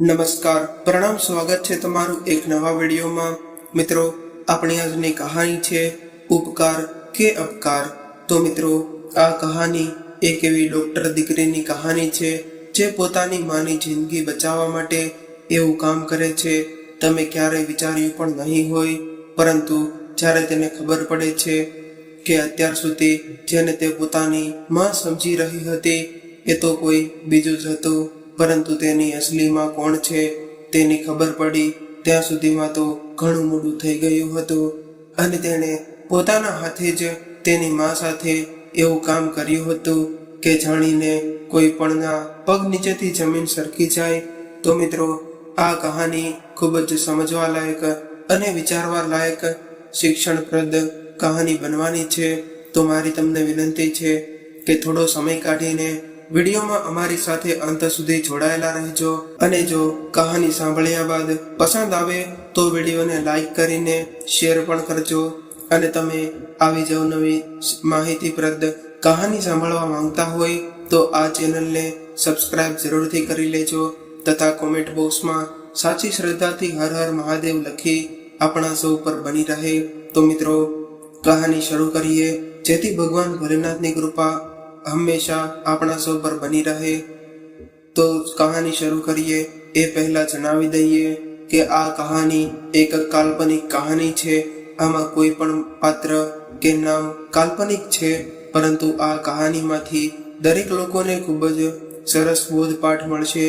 નમસ્કાર, પ્રણામ, સ્વાગત છે તમારું એક નવા વિડીયોમાં। મિત્રો, આપણી આજની કહાની છે ઉપકાર કે અપકાર। તો મિત્રો, આ કહાની એક એવી ડોક્ટર દીકરીની કહાની છે જે પોતાની માની જિંદગી બચાવવા માટે એવું કામ કરે છે તમે ક્યારેય વિચાર્યું પણ નહીં હોય, પરંતુ જ્યારે તેને ખબર પડે છે કે અત્યાર સુધી જેને તે પોતાની માં સમજી રહી હતી એ તો કોઈ બીજું જ હતું, પરંતુ તેની અસલી માં કોણ છે તેની ખબર પડી ત્યાં સુધીમાં તો ઘણું મોડું થઈ ગયું હતું અને તેણે પોતાના હાથે જ તેની માં સાથે એવું કામ કર્યું હતું કે જાણીને કોઈ પણના પગ નીચેથી જમીન સરકી જાય। તો મિત્રો, આ કહાની ખૂબ જ સમજવા લાયક અને વિચારવા લાયક શિક્ષણપ્રદ કહાની બનવાની છે। તો મારી તમને વિનંતી છે કે થોડો સમય કાઢીને વિડીયોમાં અમારી સાથે અંત સુધી જોડાયેલા રહેજો અને જો કહાની સાંભળ્યા બાદ પસંદ આવે તો વિડીયોને લાઈક કરીને શેર પણ કરજો અને તમે આવી જ નવી માહિતીપ્રદ કહાની સાંભળવા માંગતા હોય તો આ ચેનલને સબસ્ક્રાઇબ જરૂરથી કરી લેજો તથા કોમેન્ટ બોક્સમાં સાચી શ્રદ્ધાથી હર હર મહાદેવ લખી આપણા સૌ પર બની રહે। તો મિત્રો, કહાની શરૂ કરીએ જેથી ભગવાન ભોલેનાથની કૃપા હંમેશા આપણા સૌ પર બની રહે। તો કહાની શરૂ કરીએ એ પહેલા જણાવી દઈએ કે આ કહાની એક કાલ્પનિક કહાની છે। આમાં કોઈ પણ પાત્ર કે નામ કાલ્પનિક છે, પરંતુ આ કહાનીમાંથી દરેક લોકોને ખૂબ જ સરસ બોધપાઠ મળશે।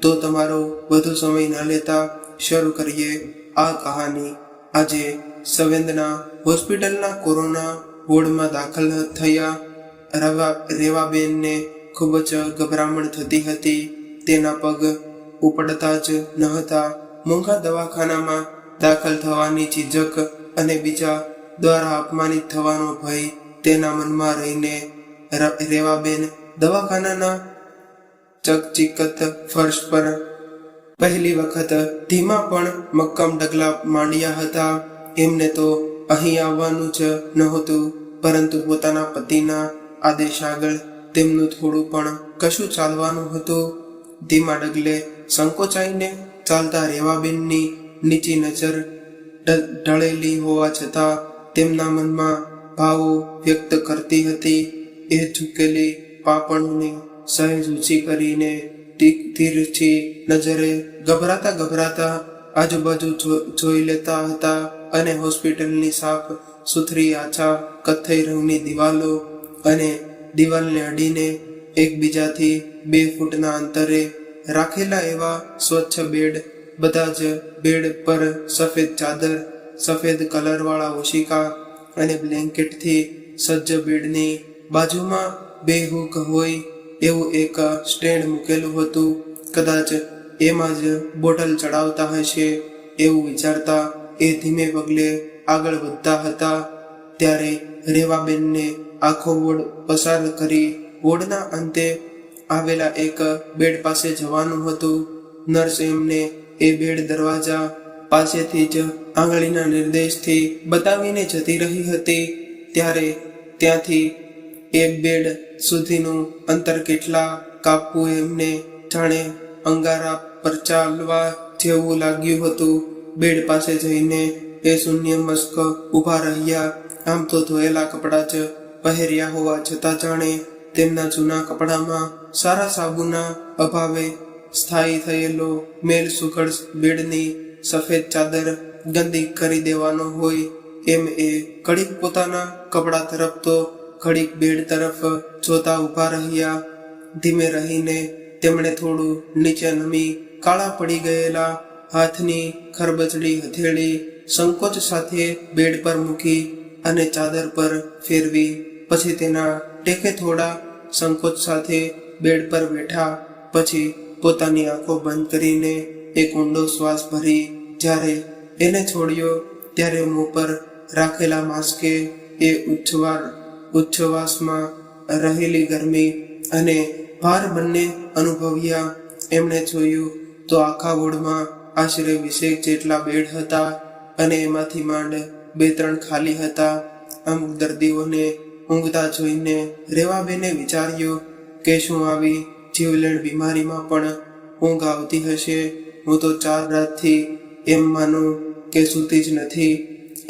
તો તમારો વધુ સમય ન લેતા શરૂ કરીએ આ કહાની। આજે સંવેદના હોસ્પિટલના કોરોના વોર્ડમાં દાખલ થયા રેવાબેનને ખૂબ જ ગભરામણ થતી હતી। તેના પગ ઉપડતા જ ન હતા। મોંઘા દવાખાનામાં દાખલ થવાની ઝીઝક અને બીજા દ્વારા અપમાનિત થવાનો ભય તેના મનમાં રહીને રેવાબેન દવાખાનાના ચકચિકત ફર્શ પર પહેલી વખત ધીમા પણ મક્કમ ડગલા માંડ્યા હતા। એમને તો અહીં આવવાનું જ નહોતું, પરંતુ પોતાના પતિના આદેશ આગળ તેમનું થોડું પણ કશું ચાલવાનું હતું। ધીમા ડગલે સંકોચાઈને ચાલતા રેવાબેનની નીચી નજર ઢળેલી હોવા છતાં તેમના મનમાં ભાવો વ્યક્ત કરતી હતી। એ ઝૂકેલી પાંપણને સહેજ ઊંચી કરીને તીરછી નજરે ગભરાતા આજુબાજુ જોઈ લેતા હતા અને હોસ્પિટલની સાફ સુથરી આછા કથ્થઈ રંગની દિવાલો અને દિવાલને અડીને એકબીજાથી 2 ફૂટના અંતરે રાખેલા એવા સ્વચ્છ બેડ, બધા જ બેડ પર સફેદ ચાદર, સફેદ કલરવાળા ઓશિકા અને બ્લેન્કેટથી સજ્જ બેડની બાજુમાં 2 હૂક હોય એવું એક સ્ટેન્ડ મૂકેલું હતું। કદાચ એમાં જ બોટલ ચડાવતા હશે એવું વિચારતા એ ધીમે પગલે આગળ વધતા હતા ત્યારે રેવાબેનને આખો વોર્ડ પસાર કરી વોર્ડના અંતે આવેલા એક બેડ પાસે જવાનું હતું। નર્સ એમને એ બેડ દરવાજા પાસેથી જ આંગળીના નિર્દેશથી બતાવીને જતી રહી હતી ત્યારે ત્યાંથી એ બેડ સુધીનું અંતર કેટલા કાપવું એમને જાણે અંગારા પર ચાલવા જેવું લાગ્યું હતું। બેડ પાસે જઈને એ શૂન્ય મસ્ક ઊભા રહ્યા। આમ તો ધોયેલા કપડાં જ પહેર્યા હોવા છતાં જાણે તેમના જૂના કપડામાં સારા સાબુના અભાવે સ્થાયી થયેલો મેલ સુઘડ બેડની સફેદ ચાદર ગંદી કરી દેવાનો હોય એમ એ ઘડીક પોતાના કપડા તરફ તો ઘડીક બેડ તરફ જોતા ઊભા રહ્યા। ધીમે રહીને તેમણે થોડું નીચે નમી કાળા પડી ગયેલા હાથની ખરબચડી હથેળી સંકોચ સાથે બેડ પર મૂકી અને ચાદર પર ફેરવી। પછી તેના ટેકે થોડા સંકોચ સાથે બેડ પર બેઠા। પછી પોતાની આંખો બંધ કરીને એક ઊંડો શ્વાસ ભરી જ્યારે એને છોડ્યો ત્યારે મોં પર રાખેલા માસ્કે એ ઉચ્છવાસમાં રહેલી ગરમી અને ભાર બંને અનુભવ્યા। એમણે જોયું તો આખા વોર્ડમાં આશરે 20 જેટલા બેડ હતા અને એમાંથી માંડ 2-3 ખાલી હતા। અમુક દર્દીઓને ઊંઘતા જોઈને રેવાબેને વિચાર્યું કે શું આવી જીવલેણ બીમારીમાં પણ ઊંઘ આવતી હશે। હું તો 4 રાતથી એમ માનું કે સૂતી જ નથી.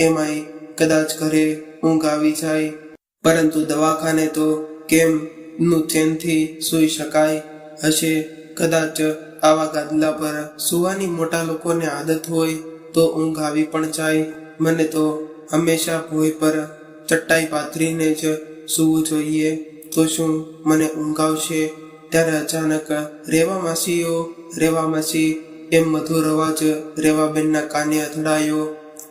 એમાંય કદાચ ઘરે ઊંઘ આવી જાય, પરંતુ દવાખાને તો કેમ નું ચેનથી સૂઈ શકાય હશે? કદાચ આવા ગાદલા પર સૂવાની મોટા લોકોને આદત હોય તો ઊંઘ આવી પણ જાય. મને તો હંમેશા ભોંય પર ચટાઈ પાથરીને જ સૂવું જોઈએ. તો શું મને ઊંઘ આવશે? ત્યારે અચાનક રેવા માસી એમ મધુર અવાજ રેવાબેનના કાને અથડાયો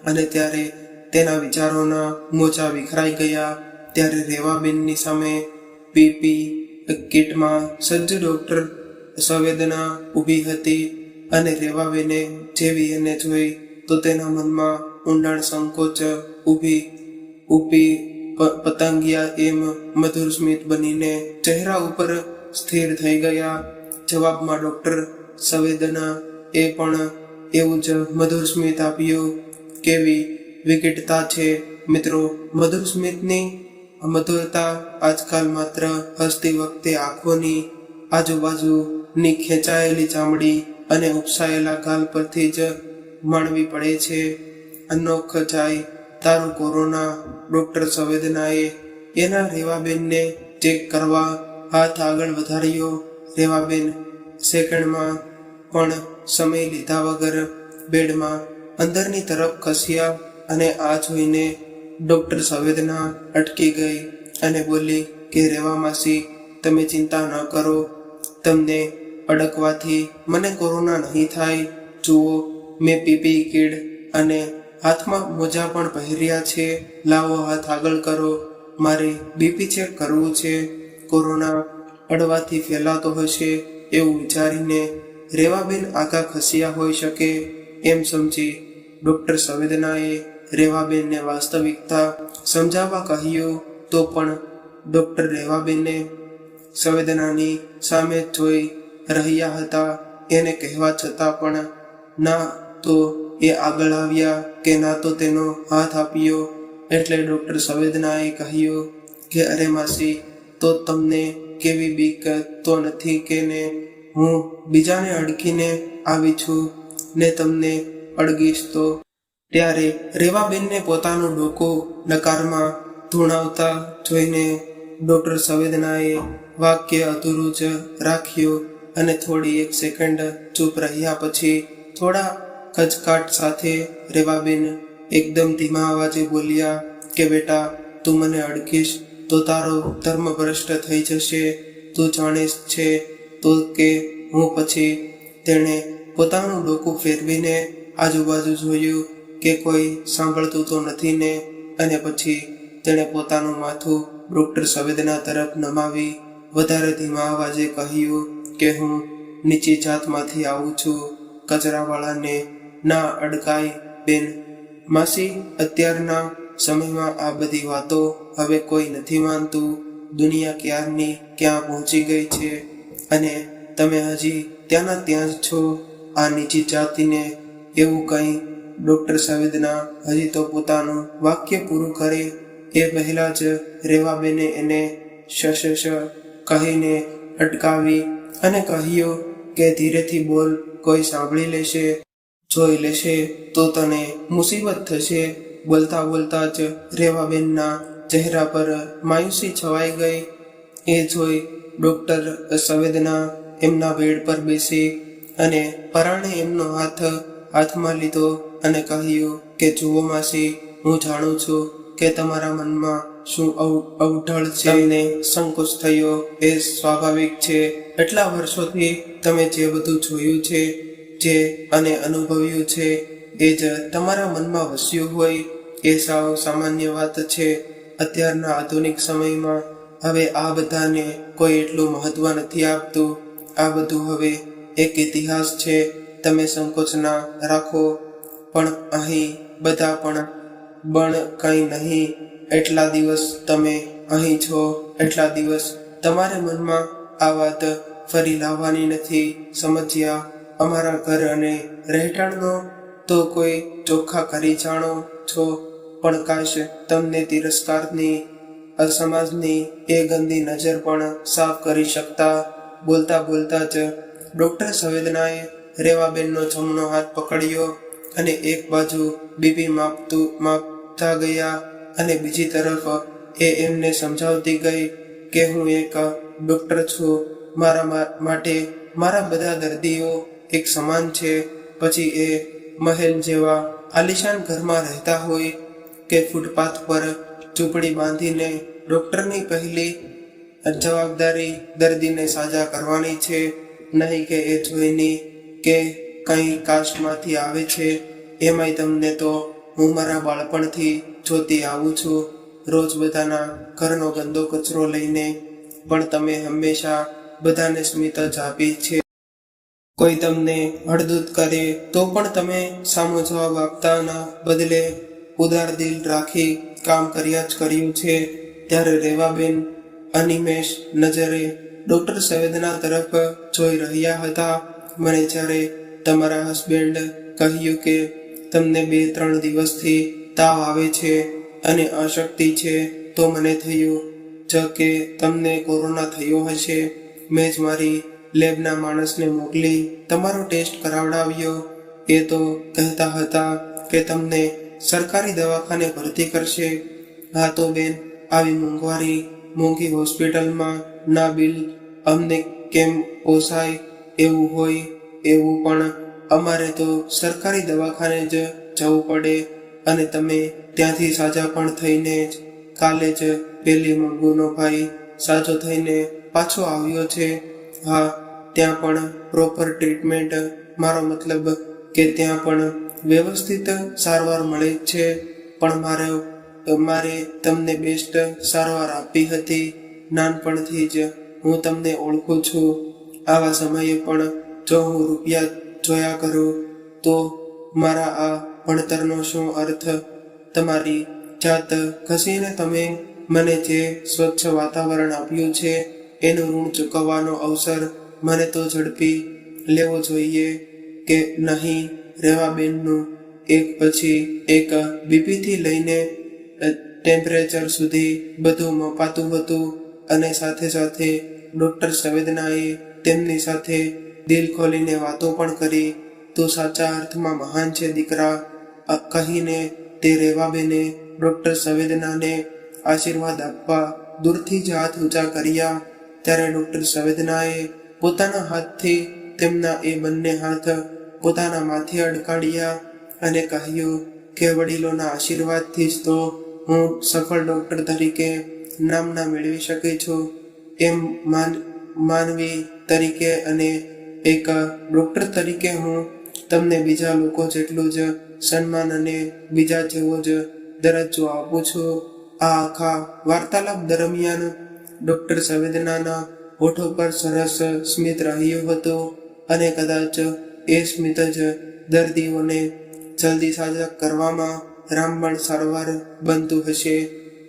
અને ત્યારે તેના વિચારોના મોજા વિખરાઈ ગયા. ત્યારે રેવાબેનની સામે પીપી કિટમાં સજ્જ ડોક્ટર સંવેદના ઊભી હતી અને રેવાબેને જેવી એને જોઈ તો તેના મનમાં ઊંડાણ સંકોચ ઊભી પતંગિયા એમ મધુર સ્મિત બનીને ચહેરા ઉપર સ્થિર થઈ ગયા. જવાબમાં ડોક્ટર સંવેદના એ પણ એવું જ મધુર સ્મિત આપ્યું. કેવી વિકટતા છે મિત્રો! મધુર સ્મિતની મધુરતા આજકાલ માત્ર હસતી વખતે આંખોની આજુબાજુની ખેંચાયેલી ચામડી અને ઉપસાયેલા ગાલ પરથી જ માણવી પડે છે. અનોખ જાય તારું કોરોના. ડોક્ટર સંવેદનાએ એના રેવાબેનને ચેક કરવા હાથ આગળ વધાર્યો. રેવાબેન સેકન્ડમાં પણ સમય લીધા વગર બેડમાં અંદરની તરફ ખસ્યા અને આ જોઈને ડોક્ટર સંવેદના અટકી ગઈ અને બોલી કે રેવા માસી, તમે ચિંતા ન કરો. તમને અડકવાથી મને કોરોના નહીં થાય. જુઓ, મેં પીપી કિટ અને હાથમાં મોજા પણ પહેર્યા છે. લાવો હાથ આગળ કરો, મારે બીપી ચેક કરવું છે. કોરોના અડવાથી ફેલાતો હશે એવું વિચારીને રેવાબેન આગા ખસ્યા હોઈ શકે એમ સમજી ડોક્ટર સંવેદનાએ રેવાબેનને વાસ્તવિકતા સમજાવવા કહ્યું. તો પણ ડોક્ટર રેવાબેનને સંવેદનાની સામે જોઈ રહ્યા હતા. એને કહેવા છતાં પણ ના તો એ આગળ આવ્યા કે ના તો તેનો હાથ આપ્યો. એટલે ડોક્ટર સંવેદનાએ કહ્યું કે અરે માસી, તો તમને કેવી બીક તો નથી કે ને હું બીજાને અડકીને આવી છું ને તમને અડગીશ તો? ત્યારે રેવાબેનને પોતાનું ડોકું નકારમાં ધૂણાવતા જોઈને ડોક્ટર સંવેદનાએ વાક્ય અધૂરું જ રાખ્યું અને થોડી 1 સેકન્ડ ચૂપ રહ્યા પછી થોડા ખચકાટ સાથે રેવાબેન એકદમ ધીમા અવાજે બોલ્યા કે બેટા, તું મને અડકીશ તો તારો ધર્મ ભ્રષ્ટ થઈ જશે. તું જાણીશ છે તો કે હું. પછી તેણે પોતાનું ડોકું ફેરવીને આજુબાજુ જોયું કે કોઈ સાંભળતું તો નથી ને, અને પછી તેણે પોતાનું માથું ડોક્ટર સંવેદના તરફ નમાવી વધારે ધીમા અવાજે કહ્યું કે હું નીચી જાતમાંથી આવું છું. કચરાવાળાને ના અડકાય બેન. માસી, અત્યારના સમયમાં આ બધી વાતો હવે કોઈ નથી માનતું. દુનિયા ક્યારની ક્યાં પહોંચી ગઈ છે અને તમે હજી ત્યાંના ત્યાં જ છો. આ નીચી જાતિને એવું કંઈ. ડોક્ટર સંવેદના હજી તો પોતાનું વાક્ય પૂરું કરે એ પહેલા જ રેવાબેને એને શ કહીને અટકાવી અને કહ્યું કે ધીરેથી બોલ, કોઈ સાંભળી લેશે, જોઈ લેશે તો તને મુસીબત થશે. બોલતા બોલતા જ રેવાબેનના ચહેરા પર માયુસી છવાઈ ગઈ. એ જોઈ ડોક્ટર સંવેદના એમના બેડ પર બેસી અને પરાણે એમનો હાથમાં લીધો અને કહ્યું કે જુઓ માસી, હું જાણું છું કે તમારા મનમાં શું અવઢળ છે. તમને સંકોચ થયો એ સ્વાભાવિક છે. એટલા વર્ષોથી તમે જે બધું જોયું છે, જે અને અનુભવ્યું છે એ જ તમારા મનમાં વસ્યું હોય એ સાવ સામાન્ય વાત છે. અત્યારના આધુનિક સમયમાં હવે આ બધાને કોઈ એટલું મહત્વ નથી આપતું. આ બધું હવે એક ઇતિહાસ છે. તમે સંકોચ ના રાખો. પણ અહીં બધા પણ કંઈ નહીં. એટલા દિવસ તમે અહીં છો, એટલા દિવસ તમારે મનમાં આ વાત ફરી લાવવાની નથી. સમજ્યા? અમારા ઘર અને રહેઠાણનો તો કોઈ ચોખ્ખા કરી જાણો છો, પણ કાશ તમને તિરસ્કારની સમાજની એ ગંદી નજર પણ સાફ કરી શકતા. બોલતા બોલતા જ ડોક્ટર સંવેદનાએ રેવાબેનનો જમણો હાથ પકડ્યો અને એક બાજુ બીપી માપતા ગયા અને બીજી તરફ એ એમને સમજાવતી ગઈ કે હું એક ડોક્ટર છું, મારા માટે મારા બધા દર્દીઓ એક સમાન છે. પછી એ મહેલ જેવા આલિશાન ઘરમાં રહેતા હોય કે ફૂટપાથ પર ઝૂંપડી બાંધીને ડોક્ટરની પહેલી જવાબદારી દર્દીને સાજા કરવાની છે, નહીં કે એ જોઈની કે કઈ કાસ્ટમાંથી આવે છે. એમાંય તમને તો હું મારા બાળપણથી જોતી આવું છું, રોજ બધાના ઘરનો ગંદો કચરો લઈને, પણ તમે હંમેશા બધાને સ્મિત જ આપી છે. કોઈ તમને હળદૂત કરે તો પણ તમે સામો જવાબ આપતાના બદલે ઉદાર દિલ રાખી કામ કર્યા જ કર્યું છે. ત્યારે રેવાબેન અનિમેષ નજરે ડોક્ટર સંવેદના તરફ જોઈ રહ્યા હતા. મને જ્યારે તમારા હસબન્ડ કહ્યું કે તમને 2-3 દિવસથી તાવ આવે છે અને અશક્તિ છે, તો મને થયું કે તમને કોરોના થયો હશે. મેં જ મારી લેબના માણસને મોકલી તમારો ટેસ્ટ કરાવડાવ્યો. એ તો કહેતા હતા કે તમને સરકારી દવાખાને ભરતી કરશે. હા તો બેન, આવી મોંઘી હોસ્પિટલમાં ના બિલ અમને કેમ પોસાય? એવું હોય એવું પણ અમારે તો સરકારી દવાખાને જ જવું પડે, અને તમે ત્યાંથી સાજા પણ થઈને જ કાલે જ પેલી મંગુનો ભાઈ સાજો થઈને પાછો આવ્યો છે. હા, ત્યાં પણ પ્રોપર ટ્રીટમેન્ટ, મારો મતલબ કે ત્યાં પણ વ્યવસ્થિત સારવાર મળે છે. પણ મારે તમને બેસ્ટ સારવાર આપી હતી. નાનપણથી જ હું તમને ઓળખું છું. આવા સમયે પણ જો હું રૂપિયા જોયા કરું તો મારા આ ભણતરનો શું અર્થ? તમારી જાત ઘસીને તમે મને જે સ્વચ્છ વાતાવરણ આપ્યું છે એનું ઋણ ચૂકવવાનો અવસર મને તો ઝડપી લેવો જોઈએ કે નહીં? રેવાબેનનું એક પછી એક બીપીથી લઈને ટેમ્પરેચર સુધી બધું મપાતું હતું, અને સાથે સાથે ડોક્ટર સંવેદનાએ તેમની સાથે દિલ ખોલીને વાતો પણ કરી. તું સાચા અર્થમાં મહાન છે દીકરા, કહીને તે રેવાબેને ડોક્ટર સંવેદનાને આશીર્વાદ આપવા દૂરથી જ હાથ ઊંચા કર્યા. ત્યારે ડોક્ટર સંવેદનાએ પોતાના હાથથી તેમના એ બંને હાથ પોતાના માથે અડકાડ્યા અને કહ્યું કે વડીલોના આશીર્વાદથી જ તો હું સફળ ડોક્ટર તરીકે નામના મેળવી શકી છું. એમ માનવી તરીકે અને એક ડોક્ટર તરીકે હું તમને બીજા લોકો જેટલું જ સન્માન અને બીજા જેવો જ દરજ્જો આપું છું. આ આખા વાર્તાલાપ દરમિયાન ડોક્ટર સંવેદનાના હોઠો પર સરસ સ્મિત રહ્યું હતું, અને કદાચ એ સ્મિત જ દર્દીઓને જલ્દી સાજા કરવામાં રામબાણ સારવાર બનતું હશે.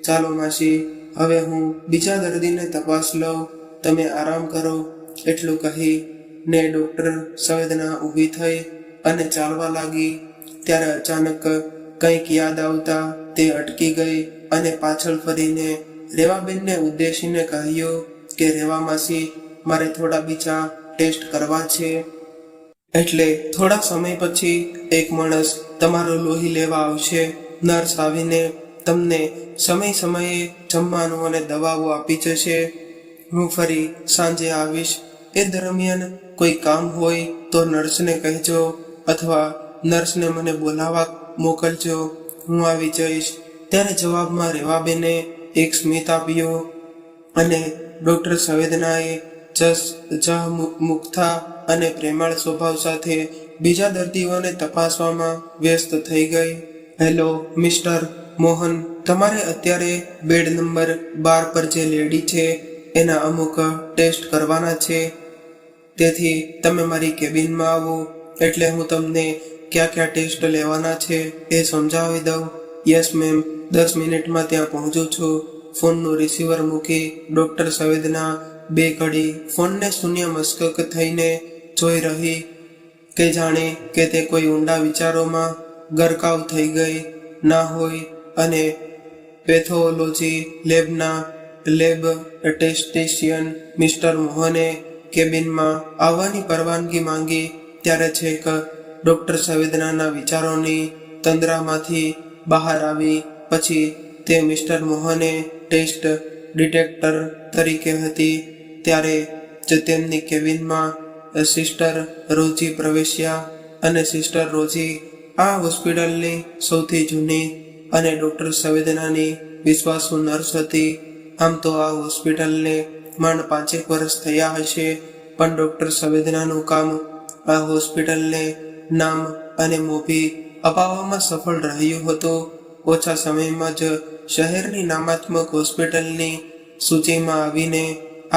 ચાલો માસી, હવે હું બીજા દર્દીને તપાસ લઉં, તમે આરામ કરો. એટલું કહી ને ડોક્ટર સંવેદના ઊભી થઈ અને ચાલવા લાગી. ત્યારે અચાનક કંઈક યાદ આવતા તે અટકી ગઈ અને પાછળ ફરીને રેવાબેનને ઉદ્દેશીને કહ્યું કે રેવા માસી, મારે થોડા બીજા ટેસ્ટ કરવા છે. એટલે થોડા સમય પછી એક માણસ તમારું લોહી લેવા આવશે. નર્સ આવીને તમને સમયે જમવાનું અને દવાઓ આપી જશે. હું ફરી સાંજે આવીશ. એ દરમિયાન કોઈ કામ હોય તો નર્સને કહેજો, અથવા નર્સને મને બોલાવવા મોકલજો, હું આવી જઈશ. ત્યારે જવાબમાં રેવાબેને એક સ્મિત આપ્યો અને ડોક્ટર સંવેદનાએ મુક્તા અને પ્રેમાળ સ્વભાવ સાથે બીજા દર્દીઓને તપાસવામાં વ્યસ્ત થઈ ગઈ. હેલો મિસ્ટર મોહન, તમારે અત્યારે બેડ નંબર 12 પર જે લેડી છે એના અમુક ટેસ્ટ કરવાના છે, તેથી તમે મારી કેબિનમાં આવો એટલે હું તમને કયા ટેસ્ટ લેવાના છે એ સમજાવી દઉં. યસ મેમ, 10 મિનિટમાં ત્યાં પહોંચું છું. ફોનનું રિસીવર મૂકી ડોક્ટર સંવેદના 2 ઘડી ફોનને શૂન્ય મસ્કક થઈને જોઈ રહી કે જાણે કે તે કોઈ ઊંડા વિચારોમાં ગરકાવ થઈ ગઈ ના હોય, અને પેથોલોજી લેબના લેબ ટેસ્ટિશિયન મિસ્ટર મોહને કેબિનમાં આવવાની પરવાનગી માંગી. ત્યારે છેક ડોક્ટર સંવેદનાના વિચારોની તંદ્રામાંથી બહાર આવી. પછી તે મિસ્ટર મોહને ટેસ્ટ ડિટેક્ટર તરીકે હતી ત્યારે જ તેમની કેબિનમાં સિસ્ટર રોજી પ્રવેશ્યા. અને સિસ્ટર રોજી આ હોસ્પિટલની સૌથી જૂની અને ડોક્ટર સંવેદનાની વિશ્વાસુ નર્સ હતી. આમ તો આ હોસ્પિટલને માંડ 5 વર્ષ થયા હશે, પણ ડોક્ટર સંવેદનાનું કામ આ હોસ્પિટલને નામ અને મોભી અપાવવામાં સફળ રહ્યું હતું. ઓછા સમયમાં જ શહેરની નામાત્મક હોસ્પિટલની સૂચિમાં આવીને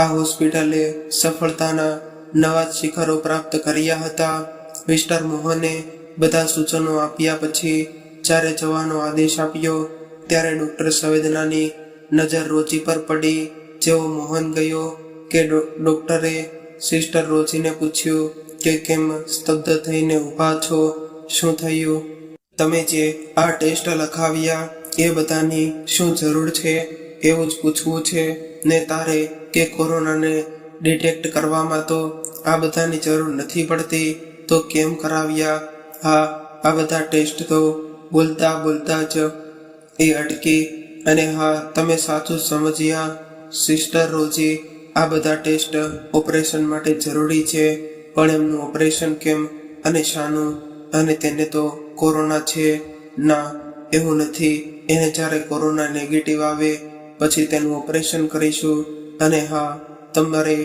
આ હોસ્પિટલે સફળતાના નવા શિખરો પ્રાપ્ત કર્યા હતા. મિસ્ટર મોહને બધા સૂચનો આપ્યા પછી જ્યારે જવાનો આદેશ આપ્યો ત્યારે ડોક્ટર સંવેદનાની નજર રોજી પર પડી. જેવો મોહન ગયો કે ડોક્ટરે સિસ્ટર રોજીને પૂછ્યું કે કેમ સ્તબ્ધ થઈને ઊભા છો, શું થયું? તમે જે આ ટેસ્ટ લખાવ્યા એ બધાની શું જરૂર છે? એવું જ પૂછવું છે ને તારે કે કોરોનાને ડિટેક્ટ કરવામાં તો આ બધાની જરૂર નથી પડતી, તો કેમ કરાવ્યા? હા, આ બધા ટેસ્ટ તો બોલતા બોલતા જ એ અટકી. અને હા, તમે સાચું સમજ્યા સિસ્ટર રોજી, આ બધા ટેસ્ટ ઓપરેશન માટે જરૂરી છે. પણ એમનું ઓપરેશન કેમ અને શાનું? અને તેને તો કોરોના છે. ના, એવું નથી. એને જ્યારે કોરોના નેગેટિવ આવે પછી તેનું ઓપરેશન કરીશું. અને હા, તમારે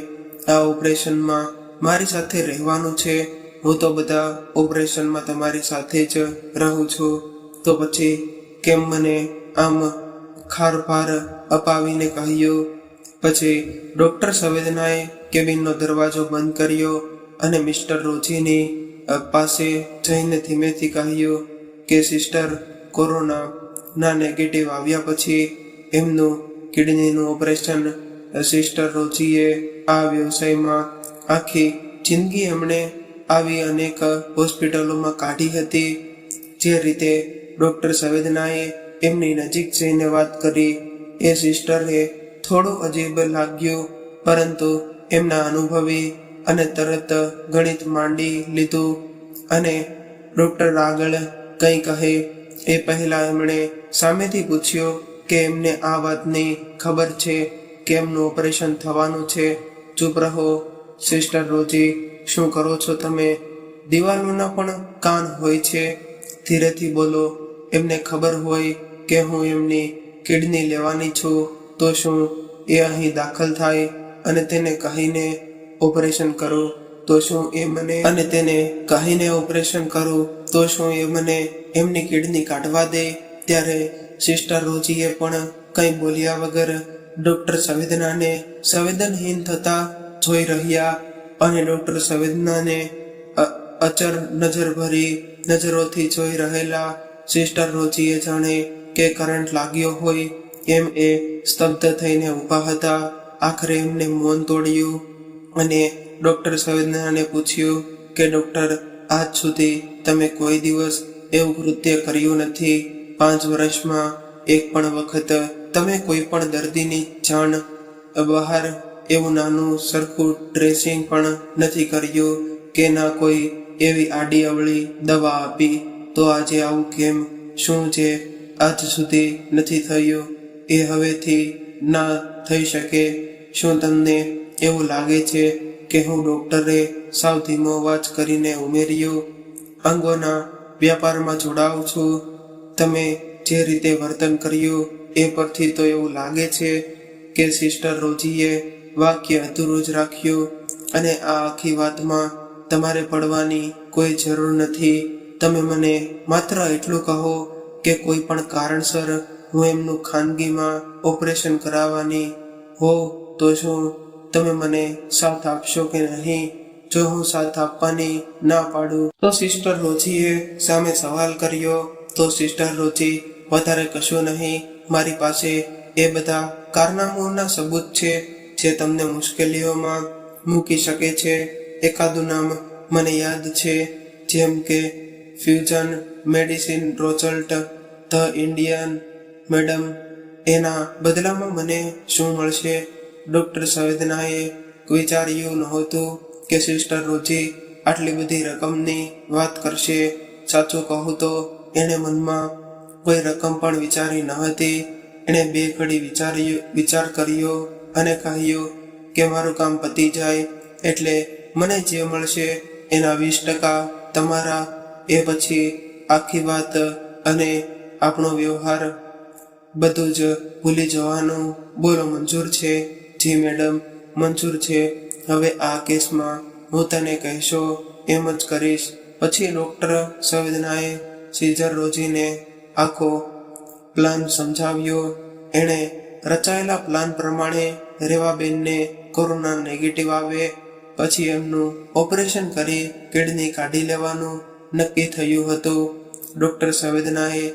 આ ઓપરેશનમાં મારી સાથે રહેવાનું છે. હું તો બધા ઓપરેશનમાં તમારી સાથે જ રહું છું. તો પછી કેમ મને આમ ખારભાર અપાવીને કહ્યું? પછી ડોક્ટર સંવેદનાએ કેબિનનો દરવાજો બંધ કર્યો અને મિસ્ટર રોજીની પાસે જઈને ધીમેથી કહ્યું કે સિસ્ટર, કોરોના ના નેગેટિવ આવ્યા પછી એમનું કિડનીનું ઓપરેશન. સિસ્ટર રોજીએ આ વ્યવસાયમાં આખી જિંદગી એમણે આવી અનેક હોસ્પિટલોમાં કાઢી હતી. જે રીતે ડોક્ટર સંવેદનાએ એમની નજીક જઈને વાત કરી એ સિસ્ટરને થોડું અજીબ લાગ્યું, પરંતુ એમના અનુભવી અને તરત ગણિત માંડી લીધું. અને ડોક્ટર આગળ કંઈ કહે એ પહેલા એમણે સામેથી પૂછ્યું કે એમને આ વાતની ખબર છે કે એમનું ઓપરેશન થવાનું છે. ચૂપ રહો સિસ્ટર રોજી, શું કરો છો તમે? દિવાલોના પણ કાન હોય છે, ધીરેથી બોલો. એમને ખબર હોય કે હું એમની કિડની લેવાની છું તો શું એ અહીં દાખલ થાય અને તેને કહીને ઓપરેશન કરું તો શું એ મને અને તેને કહીને ઓપરેશન કરું તો શું એ મને એમની કિડની કાઢવા દે? ત્યારે સિસ્ટર રોજીએ પણ કંઈ બોલ્યા વગર ડોક્ટર સંવેદનાને સંવેદનહીન થતા જોઈ રહ્યા. અને ડોક્ટર સંવેદનાને અચર નજરભરી નજરોથી જોઈ રહેલા સિસ્ટર રોજીએ જાણે કે કરંટ લાગ્યો હોય એમ એ સ્તબ્ધ થઈને ઊભા હતા. આખરે એમને મૌન તોડ્યું અને ડોક્ટર સંવેદનાને પૂછ્યું કે ડોક્ટર, આજ સુધી તમે કોઈ દિવસ એવું કૃત્ય કર્યું નથી. 5 વર્ષમાં એક પણ વખત તમે કોઈ પણ દર્દીની જાણ બહાર એવું નાનું સરખું ડ્રેસિંગ પણ નથી કર્યું કે ના કોઈ એવી આડી અવળી દવા આપી. તો આજે આવું કેમ? શું જે આજ સુધી નથી થયું એ હવેથી ના થઈ શકે? શું તમને એવું લાગે છે કે હું ડોક્ટરે સાવ ધીમો અવાજ કરીને ઉમેર્યું, અંગોના વ્યાપારમાં જોડાઉં છું? તમે જે રીતે વર્તન કર્યું એ પરથી તો એવું લાગે છે કે સિસ્ટર રોજીએ વાક્ય અધૂરું જ રાખ્યું. અને આ આખી વાતમાં તમારે પડવાની કોઈ જરૂર નથી. તમે મને માત્ર એટલું કહો કે કોઈ પણ કારણસર હું એમનું ખાનગીમાં ઓપરેશન કરાવવાની હોઉં તો શું તમે મને સાથ આપશો કે નહીં? જો હું સાથ આપવાની ના પાડું તો સિસ્ટર રોજીએ સામે સવાલ કર્યો. તો સિસ્ટર રોજી, વધારે કશું નહીં, મારી પાસે એ બધા કારનામાઓના સબૂત છે જે તમને મુશ્કેલીઓમાં મૂકી શકે છે. એકાદું નામ મને યાદ છે, જેમ કે fusion medicine result, the Indian. Madam, એના બદલામાં મને શું મળશે? ડોક્ટર સંવેદનાએ વિચાર્યું નહોતું કે સિસ્ટર રોજી આટલી બધી રકમની વાત કરશે. સાચું કહું તો એણે મનમાં કોઈ રકમ પણ વિચારી ન હતી. એણે 2 ઘડી વિચાર કર્યો અને કહ્યું કે મારું કામ પતી જાય એટલે મને જે મળશે એના 20% તમારા, એ પછી આખી વાત અને આપણો વ્યવહાર બધું જ ભૂલી જવાનું. બોલો, મંજૂર છે? જી મેડમ, મંજૂર છે. હવે આ કેસમાં હું તને કહેશો એમ જ કરીશ. પછી ડૉક્ટર સંવેદનાએ સીઝર રોજીને આખો પ્લાન સમજાવ્યો. એણે રચાયેલા પ્લાન પ્રમાણે રેવાબેનને કોરોના નેગેટિવ આવે પછી એમનું ઓપરેશન કરી કિડની કાઢી લેવાનું નક્કી થયું હતું. ડૉક્ટર સંવેદનાએ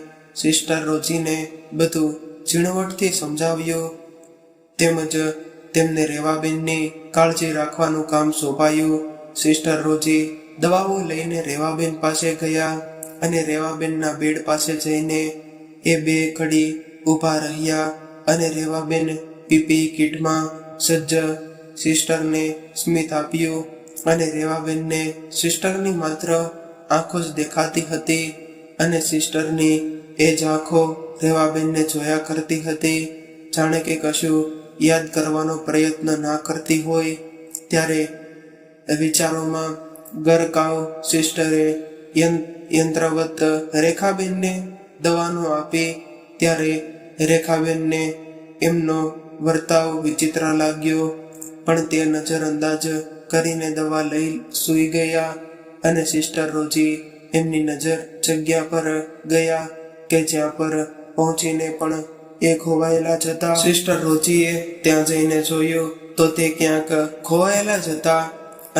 સિસ્ટર રોજીને બધું ઝીણવટથી સમજાવ્યું તેમજ તેમને રેવાબેનની કાળજી રાખવાનું કામ સોંપાયું. સિસ્ટર રોજી દવાઓ લઈને રેવાબેન પાસે ગયા અને રેવાબેનના બેડ પાસે જઈને એ 2 ઘડી ઊભા રહ્યા અને રેવાબેન પીપી કિટમાં સજ્જ સિસ્ટરને સ્મિત આપ્યું અને રેવાબેનને સિસ્ટરની માત્ર આંખો જ દેખાતી હતી અને સિસ્ટરની એ જ આંખો રેવાબેનને જોયા કરતી હતી, જાણે કે કશું યાદ કરવાનો પ્રયત્ન ના કરતી હોય. ત્યારે વિચારોમાં ગરકાવ સિસ્ટરે યંત્રવત રેખાબેનને દવાનો આપી. ત્યારે રેખાબેનને એમનો વર્તાવ વિચિત્ર લાગ્યો પણ તે નજર અંદાજ કરીને દવા લઈ સૂઈ ગયા અને સિસ્ટર રોજી એમની નજર જગ્યા પર ગયા કે જ્યાં પર પહોંચીને પણ એ ખોવાયેલા જ હતા. સિસ્ટર રોજીએ ત્યાં જઈને જોયું તો તે ક્યાંક ખોવાયેલા જ હતા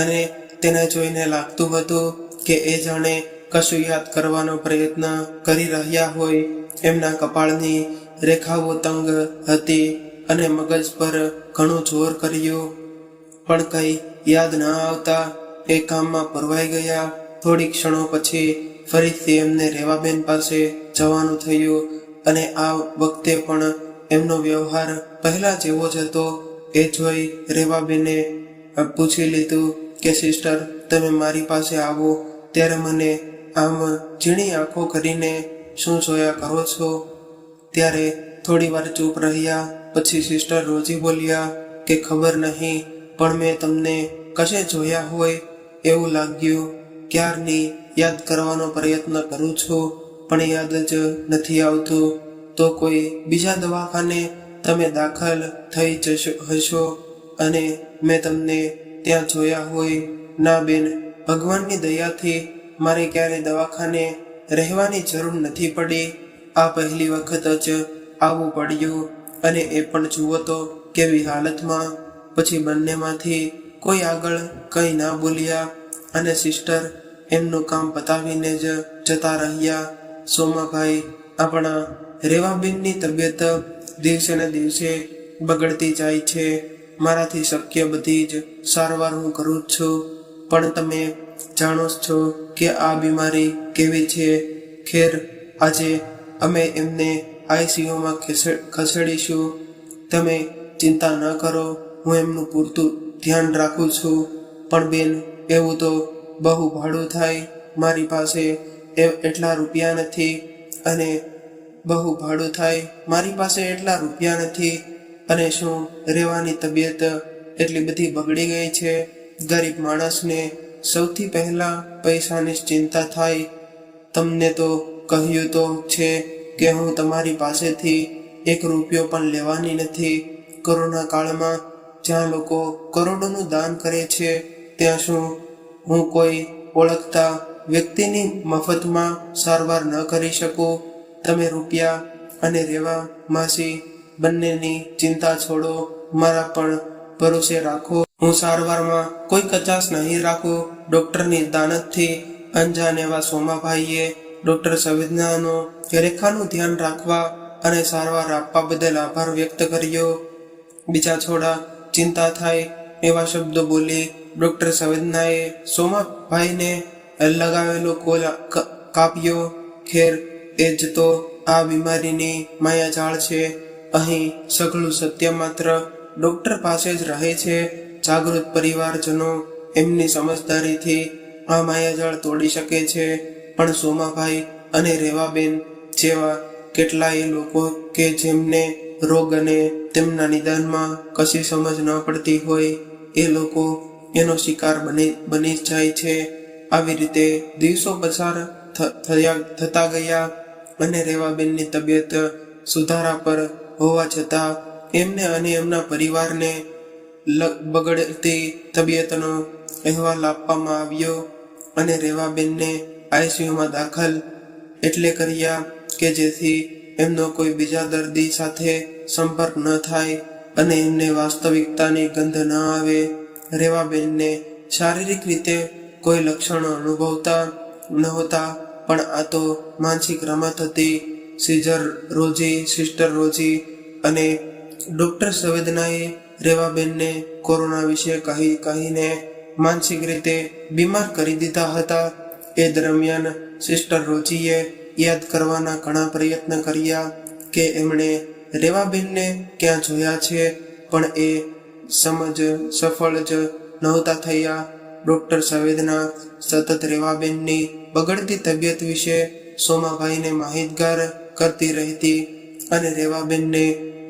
અને તેને જોઈને લાગતું હતું કે એ જાણે કશું યાદ કરવાનો પ્રયત્ન કરી રહ્યા હોય. એમના કપાળની રેખાઓ તંગ હતી અને મગજ પર ઘણું જોર કર્યું પણ કંઈ યાદ ન આવતા એ કામમાં પરવાઈ ગયા. થોડી ક્ષણો પછી ફરીથી એમને રેવાબેન પાસે જવાનું થયું અને આ વખતે પણ એમનો વ્યવહાર પહેલા જેવો જ હતો. એ જોઈ રેવાબેને પૂછી લીધું કે સિસ્ટર, તમે મારી પાસે આવો ત્યારે મને આમ ઝીણી આંખો કરીને શું જોયા કરો છો? ત્યારે થોડી વાર ચૂપ રહ્યા. પછી સિસ્ટર રોજી બોલ્યા કે ખબર નહીં પણ મેં તમને કશે જોયા હોય એવું લાગ્યું. ક્યારની યાદ કરવાનો પ્રયત્ન કરું છું પણ યાદ જ નથી આવતું. તો કોઈ બીજા દવાખાને તમે દાખલ થઈ હશો અને મેં તમને ત્યાં જોયા હોય. ના બેન, ભગવાનની દયાથી મારે ક્યારેય દવાખાને રહેવાની જરૂર નથી પડી. આ પહેલી વખત જ આવવું પડ્યું અને એ પણ જુઓ તો કેવી હાલતમાં. પછી બંનેમાંથી કોઈ આગળ કંઈ ના બોલ્યા અને સિસ્ટર એમનું કામ પતાવીને જ જતા રહ્યા. સોમાભાઈ, આપણા રેવાબેનની તબિયત દિવસે ને દિવસે બગડતી જાય છે. મારાથી શક્ય બધી જ સારવાર હું કરું જ છું પણ તમે જાણો જ છો કે આ બીમારી કેવી છે. ખેર, આજે અમે એમને આઈસીયુમાં ખસેડીશું. તમે ચિંતા ન કરો, હું એમનું પૂરતું ધ્યાન રાખું છું. પણ બેન, એવું તો બહુ ભાડું થાય. મારી પાસે એટલા રૂપિયા નથી અને બહુ ભાડું થાય. મારી પાસે એટલા રૂપિયા નથી અને શું રહેવાની તબિયત એટલી બધી બગડી ગઈ છે. ગરીબ માણસને સૌથી પહેલા પૈસાની ચિંતા થાય. તમને તો કહ્યું તો છે કે હું તમારી પાસેથી 1 રૂપિયો પણ લેવાની નથી. કોરોના કાળમાં જ્યાં લોકો કરોડોનું દાન કરે છે ત્યાં શું હું કોઈ ઓળખતા વ્યક્તિની મફતમાં સારવાર ન કરી શકું? તમે રૂપિયા અને રેવા માસી બંનેની ચિંતા છોડો, મારા પણ ભરોસે રાખો. હું સારવારમાં કોઈ કચાશ નહીં રાખું. ડૉક્ટરની દાનતથી અંજાન એવા સોમાભાઈએ ડૉક્ટર સંવેદનાનો રેખાનું ધ્યાન રાખવા અને સારવાર આપવા બદલ આભાર વ્યક્ત કર્યો. બીજા થોડા ચિંતા થાય એવા શબ્દો બોલી ડૉક્ટર સંવેદનાએ સોમાભાઈને લગાવેલો કોલ કાપ્યો. ખેર, એ જ તો આ બીમારીની માયાજાળ છે. અહીં સઘળું સત્ય માત્ર ડૉક્ટર પાસે જ રહે છે. જાગૃત પરિવારજનો એમની સમજદારીથી આ માયાજાળ તોડી શકે છે. પણ સોમાભાઈ અને રેવાબેન જેવા કેટલાય લોકો કે જેમને રોગ અને તેમના નિદાનમાં કશી સમજ ન પડતી હોય, એ લોકો એનો શિકાર બની જાય છે. આવી રીતે દિવસો પસાર થતા ગયા અને રેવાબેનની તબિયત સુધારા પર હોવા છતાં એમને અને એમના પરિવારને બગડતી તબિયતનો અહેવાલ આપવામાં આવ્યો અને રેવાબેનને આઈસીયુમાં દાખલ એટલે કર્યા કે જેથી એમનો કોઈ બીજા દર્દી સાથે સંપર્ક ન થાય અને એમને વાસ્તવિકતાની ગંધ ન આવે. રેવાબેનને શારીરિક રીતે કોઈ લક્ષણો અનુભવતા નહોતા, પણ આ તો માનસિક રમત હતી. સિસ્ટર રોજી અને ડોક્ટર સંવેદનાએ રેવાબેનને કોરોના વિશે કહીને માનસિક રીતે બીમાર કરી દીધા હતા. એ દરમિયાન સિસ્ટર રોજીએ યાદ કરવાના ઘણા પ્રયત્ન કર્યા કે એમણે રેવાબેનને ક્યાં જોયા છે, પણ એ સફળ જ નહોતા થયા. ડોક્ટર સંવેદના સતત રેવાબેનની બગડતી તબિયત વિશે સોમાભાઈને માહિતગાર કરતી રહેતી અને રેવાબેનને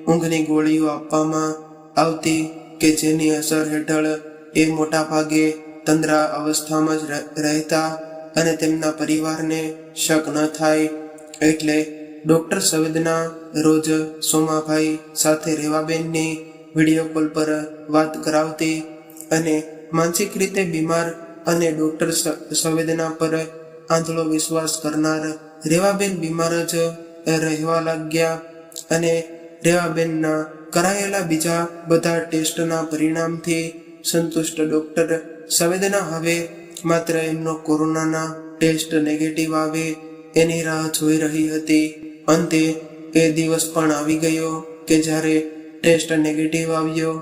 ઊંઘની ગોળીઓ આપવામાં આવતી કે જેની અસર હેઠળ એ મોટા ભાગે તંદ્રા અવસ્થામાં જ રહેતા અને તેમના પરિવારને શક ન થાય. એટલે ડોક્ટર સંવેદના રોજ સોમાભાઈ સાથે રેવાબેનની વિડીયો કોલ પર વાત કરાવતી અને માનસિક રીતે બીમાર અને ડોક્ટર સંવેદના પર આંધળો વિશ્વાસ કરનાર રેવાબેન બીમાર જ રહેવા લાગ્યા અને રેવાબેનના કરાયેલા બીજા બધા ટેસ્ટના પરિણામથી સંતુષ્ટ ડોક્ટર સંવેદના હવે માત્ર એમનો કોરોનાના ટેસ્ટ નેગેટિવ આવે એની રાહ જોઈ રહી હતી. અંતે એ દિવસ પણ આવી ગયો કે જ્યારે ટેસ્ટ નેગેટિવ આવ્યો.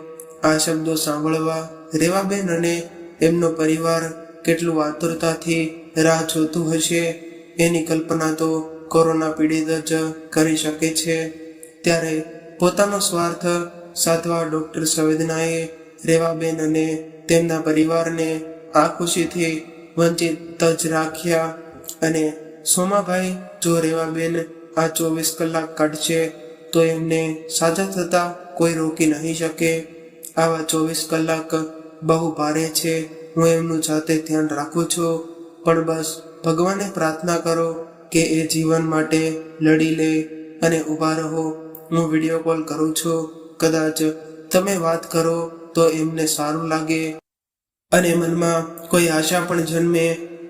આ શબ્દો સાંભળવા રેવાબેન અને એમનો પરિવાર કેટલું આતુરતાથી રાહ જોતું હશે એની કલ્પના તો કોરોના પીડિત જ કરી શકે છે. ત્યારે પોતાનો સ્વાર્થ સાધવા ડોક્ટર સંવેદનાએ રેવાબેન અને તેમના પરિવારને આ ખુશીથી વંચિત જ રાખ્યા અને સોમાભાઈ જો રેવાબેન આ 24 કલાક કાઢશે તો એમને સાજા થતા કોઈ રોકી નહીં શકે. આવા 24 કલાક બહુ ભારે છે. હું એમનું જાતે ધ્યાન રાખું છું, પણ બસ ભગવાનને પ્રાર્થના કરો કે એ જીવન માટે લડી લે અને ઊભા રહો. હું વિડીયો કોલ કરું છું, કદાચ તમે વાત કરો તો એમને સારું લાગે અને મનમાં કોઈ આશા પણ જન્મે.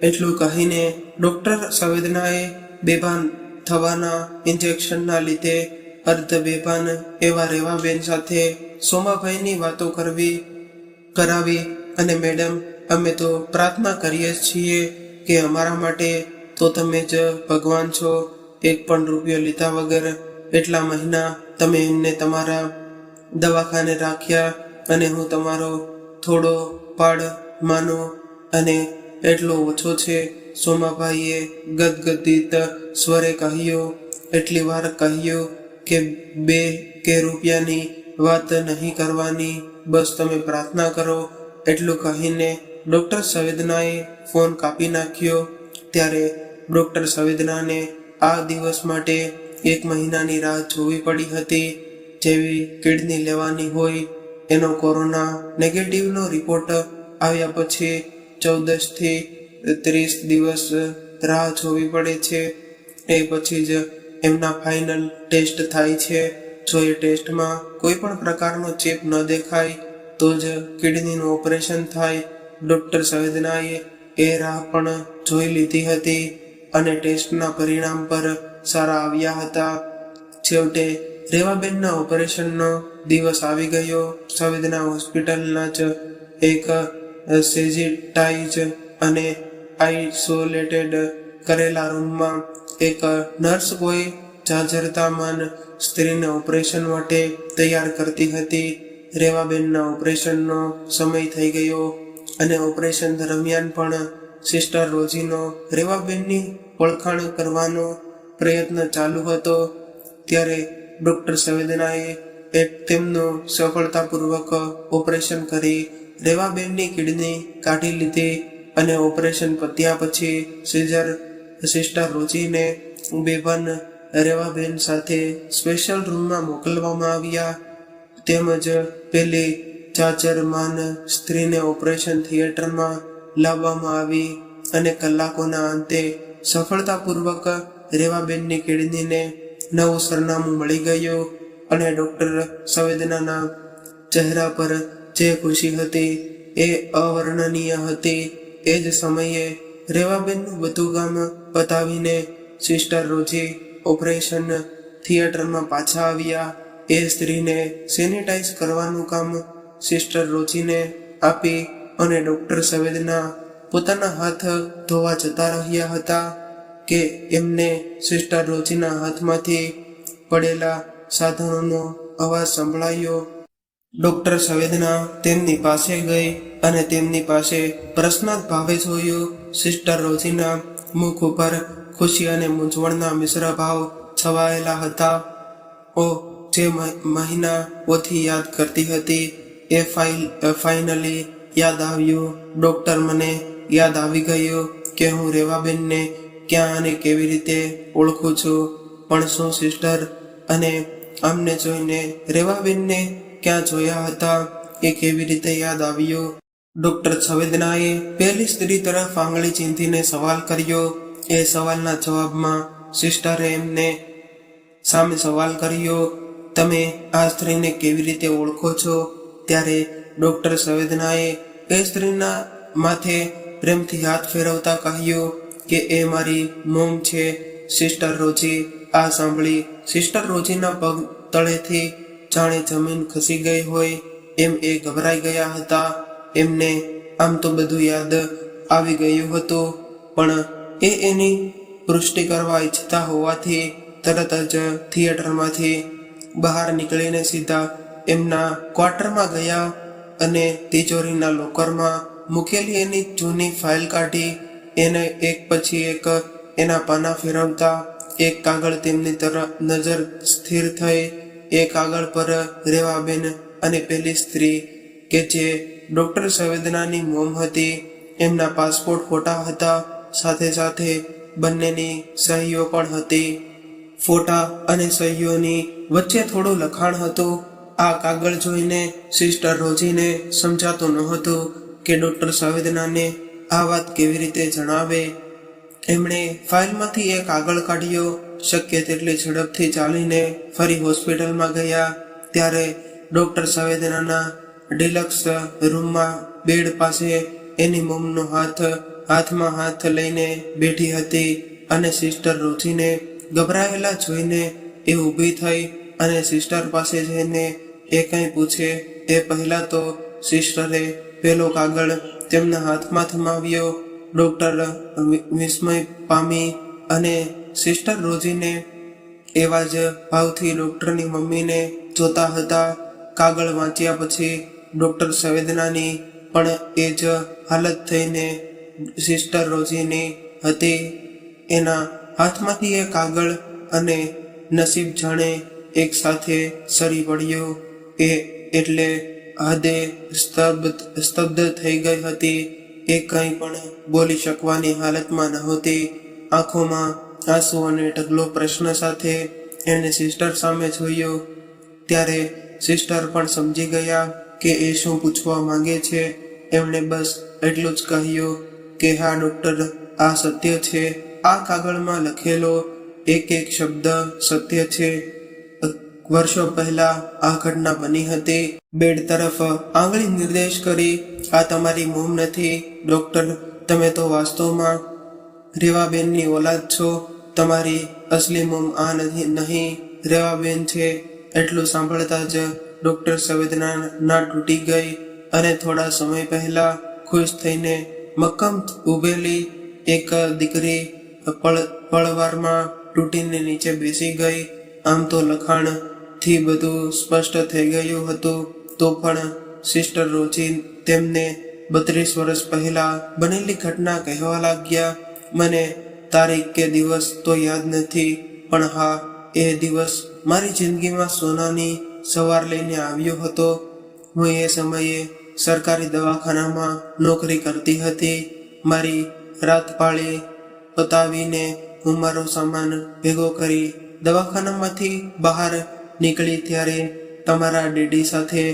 એટલું કહીને ડોક્ટર સંવેદનાએ બેભાન થવાના ઇન્જેક્શનના લીધે અર્ધ બેભાન એવા રેવાબેન સાથે સોમાભાઈની વાતો કરાવી અને મેડમ, અમે તો પ્રાર્થના કરીએ છીએ કે અમારા માટે તો તમે જ ભગવાન છો. એક પણ રૂપિયો લીધા વગર એટલા મહિના તમે એમને તમારા દવાખાને રાખ્યા અને હું તમારો થોડો પાડ માનો અને એટલો ઓછો છે. સોમાભાઈએ ગદગદિત સ્વરે કહ્યું. એટલી વાર કહ્યું કે 2 રૂપિયાની વાત નહીં કરવાની, બસ તમે પ્રાર્થના કરો. એટલું કહીને ડોક્ટર સંવેદનાએ ફોન કાપી નાખ્યો. ત્યારે ડોક્ટર સંવેદનાને આ દિવસ માટે 1 મહિનાની રાહ જોવી પડી હતી. જેવી કિડની લેવાની હોય એનો કોરોના નેગેટિવનો રિપોર્ટ આવ્યા પછી 14 થી 30 દિવસ રાહ જોવી પડે છે. એ પછી જ એમના ફાઇનલ ટેસ્ટ થાય છે. જો એ ટેસ્ટમાં કોઈ પણ પ્રકારનો ચેપ ન દેખાય તો જ કિડનીનું ઓપરેશન થાય. ડોક્ટર સંવેદનાએ એ રાહ પણ જોઈ લીધી હતી અને ટેસ્ટના પરિણામ પર સારા આવ્યા હતા. છેવટે રેવાબેનના ઓપરેશનનો દિવસ આવી ગયો. સંવેદના હોસ્પિટલના જ એક સેઝિટાઇઝ અને આઇસોલેટેડ કરેલા રૂમમાં એક નર્સ કોઈ જાજરતામાન સ્ત્રીને ઓપરેશન માટે તૈયાર કરતી હતી. રેવાબેનના ઓપરેશનનો સમય થઈ ગયો અને ઓપરેશન દરમિયાન પણ સિસ્ટર રોજીનો રેવાબેનની ઓળખાણ કરવાનો પ્રયત્ન ચાલુ હતો. ત્યારે ડોક્ટર સંવેદનાએ તેમનું સફળતાપૂર્વક ઓપરેશન કરી રેવાબેનની કિડની કાઢી લીધી અને ઓપરેશન પત્યા પછી સિસ્ટર રોજીને બેભાન રેવાબેન સાથે સ્પેશિયલ રૂમમાં મોકલવામાં આવ્યા. તેમજ પેલી ચાચરમાન સ્ત્રીને ઓપરેશન થિયેટરમાં લાવવામાં આવી અને કલાકોના અંતે સફળતાપૂર્વક રેવાબેનની કિડનીને નવું સરનામું મળી ગયું અને ડોક્ટર સંવેદનાના ચહેરા પર જે ખુશી હતી એ અવર્ણનીય હતી. એ જ સમયે રેવાબેનનું બધું કામ પતાવીને સિસ્ટર રોજી ઓપરેશન થિયેટરમાં પાછા આવ્યા. એ સ્ત્રીને સેનિટાઈઝ કરવાનું કામ સિસ્ટર રોજીને આપી અને ડોક્ટર સંવેદના પોતાના હાથ ધોવા જતા રહ્યા હતા કે એમને સિસ્ટર રોજીના હાથમાંથી પડેલા સાધનોનો અવાજ સંભળાયો. ડોક્ટર સંવેદના તેમની પાસે ગઈ અને તેમની પાસે પ્રશ્નાર્થ ભાવે જોયું. સિસ્ટર રોજીના મુખ ઉપર ખુશી અને મૂંઝવણના મિશ્ર ભાવ છવાયેલા હતા. જે મહિનાઓથી યાદ કરતી હતી એ ફાઇનલી યાદ આવ્યું. ડોક્ટર, મને યાદ આવી ગયું કે હું રેવાબેનને ક્યાં અને કેવી રીતે ઓળખું છું. પણ શું સિસ્ટર? અને આમને જોઈને રેવાબેનને ક્યાં જોયા હતા એ કેવી રીતે યાદ આવ્યું? ડોક્ટર સંવેદનાએ પહેલી સ્ત્રી તરફ આંગળી ચીંધીને સવાલ કર્યો. એ સવાલના જવાબમાં સિસ્ટરે એમને સામે સવાલ કર્યો, તમે આ સ્ત્રીને કેવી રીતે ઓળખો છો? ત્યારે ડોક્ટર સંવેદનાએ એ સ્ત્રીના માથે પ્રેમથી હાથ ફેરવતા કહ્યું કે એ મારી મોમ છે, સિસ્ટર રોજી. આ સાંભળી સિસ્ટર રોજીના પગ તળેથી જાણે જમીન ખસી ગઈ હોય એમ એ ગભરાઈ ગયા હતા. એમને આમ તો બધું યાદ આવી ગયું હતું, પણ એની પુષ્ટિ કરવા ઈચ્છતા હોવાથી તરત જ થિયેટરમાંથી બહાર નીકળીને સીધા એમના ક્વાર્ટરમાં ગયા અને તિજોરીના લોકરમાં મૂકેલી એની જૂની ફાઇલ કાઢી એને એક પછી એક એના પાના ફેરવતા એક કાગળ તેમની તરફ નજર સ્થિર થઈ. એ કાગળ પર રેવાબેન અને પેલી સ્ત્રી કે જે ડોક્ટર સંવેદનાની મોમ હતી એમના પાસપોર્ટ ફોટા હતા. સાથે સાથે બંનેની સહીઓ પણ હતી. ફોટા અને સહીઓની વચ્ચે થોડું લખાણ હતું. આ કાગળ જોઈને સિસ્ટર રોજીને સમજાતું નહોતું કે ડોક્ટર સંવેદનાને આ વાત કેવી રીતે જણાવે. એમણે ફાઇલમાંથી એક કાગળ કાઢ્યો. શક્ય તેટલી ઝડપથી ચાલીને ફરી હોસ્પિટલમાં ગયા. ત્યારે ડોક્ટર સંવેદનાના ડિલક્સ રૂમમાં બેડ પાસે એની મોમનો હાથમાં હાથ લઈને બેઠી હતી અને સિસ્ટર રોજીને ગભરાયેલા જોઈને એ ઊભી થઈ અને સિસ્ટર પાસે જઈને એ કંઈ પૂછે એ પહેલા તો સિસ્ટરે પેલો કાગળ તેમના હાથમાં થમાવ્યો. ડોક્ટર વિસ્મય પામી અને સિસ્ટર રોજીને એવા જ ભાવથી ડોક્ટરની મમ્મીને જોતા હતા. કાગળ વાંચ્યા પછી ડોક્ટર સંવેદનાની પણ એ જ હાલત થઈને સિસ્ટર રોજીની હતી. એના હાથમાંથી એ કાગળ અને નસીબ જાણે એક સાથે સરી પડ્યો. એ એટલે હદે સ્તબ્ધ થઈ ગઈ હતી. એ કંઈ પણ બોલી શકવાની હાલતમાં નહોતી. આંખોમાં આંસુ અને ઢગલો પ્રશ્ન સાથે એણે સિસ્ટર સામે જોયો. ત્યારે સિસ્ટર પણ સમજી ગયા કે એ શું પૂછવા માંગે છે. એમણે બસ એટલું જ કહ્યું કે હા ડોક્ટર, આ સત્ય છે. આ કાગળમાં લખેલો એક એક શબ્દ સત્ય છે. વર્ષો પહેલા આ ઘટના બની હતી. બેડ તરફ આંગળી નિર્દેશ કરી, આ તમારી મોમ નથી ડોક્ટર, તમે તો વાસ્તવમાં રેવાબેનની ઓલાદ છો. તમારી અસલી મોમ આ નહીં રેવાબેન છે. એટલું સાંભળતા જ ડોક્ટર સંવેદના ના તૂટી ગઈ અને થોડા સમય પહેલા ખુશ થઈને મક્કમ ઉભેલી એક દીકરી પળવારમાં તૂટીને નીચે બેસી ગઈ. આમ તો લખાણથી બધું સ્પષ્ટ થઈ ગયું હતું, તો પણ સિસ્ટર રોજી તેમને 32 વર્ષ પહેલા બનેલી ઘટના કહેવા લાગ્યા. મને તારીખ કે દિવસ તો યાદ નથી, પણ હા, એ દિવસ મારી જિંદગીમાં સોનાની સવાર લઈને આવ્યો હતો. હું એ સમયે સરકારી દવાખાનામાં નોકરી કરતી હતી. મારી રાત પાળી પતાવીને હું મારો સામાન ભેગો કરી દવાખાનામાંથી બહાર નીકળી ત્યારે તમારા ડેડી સાથે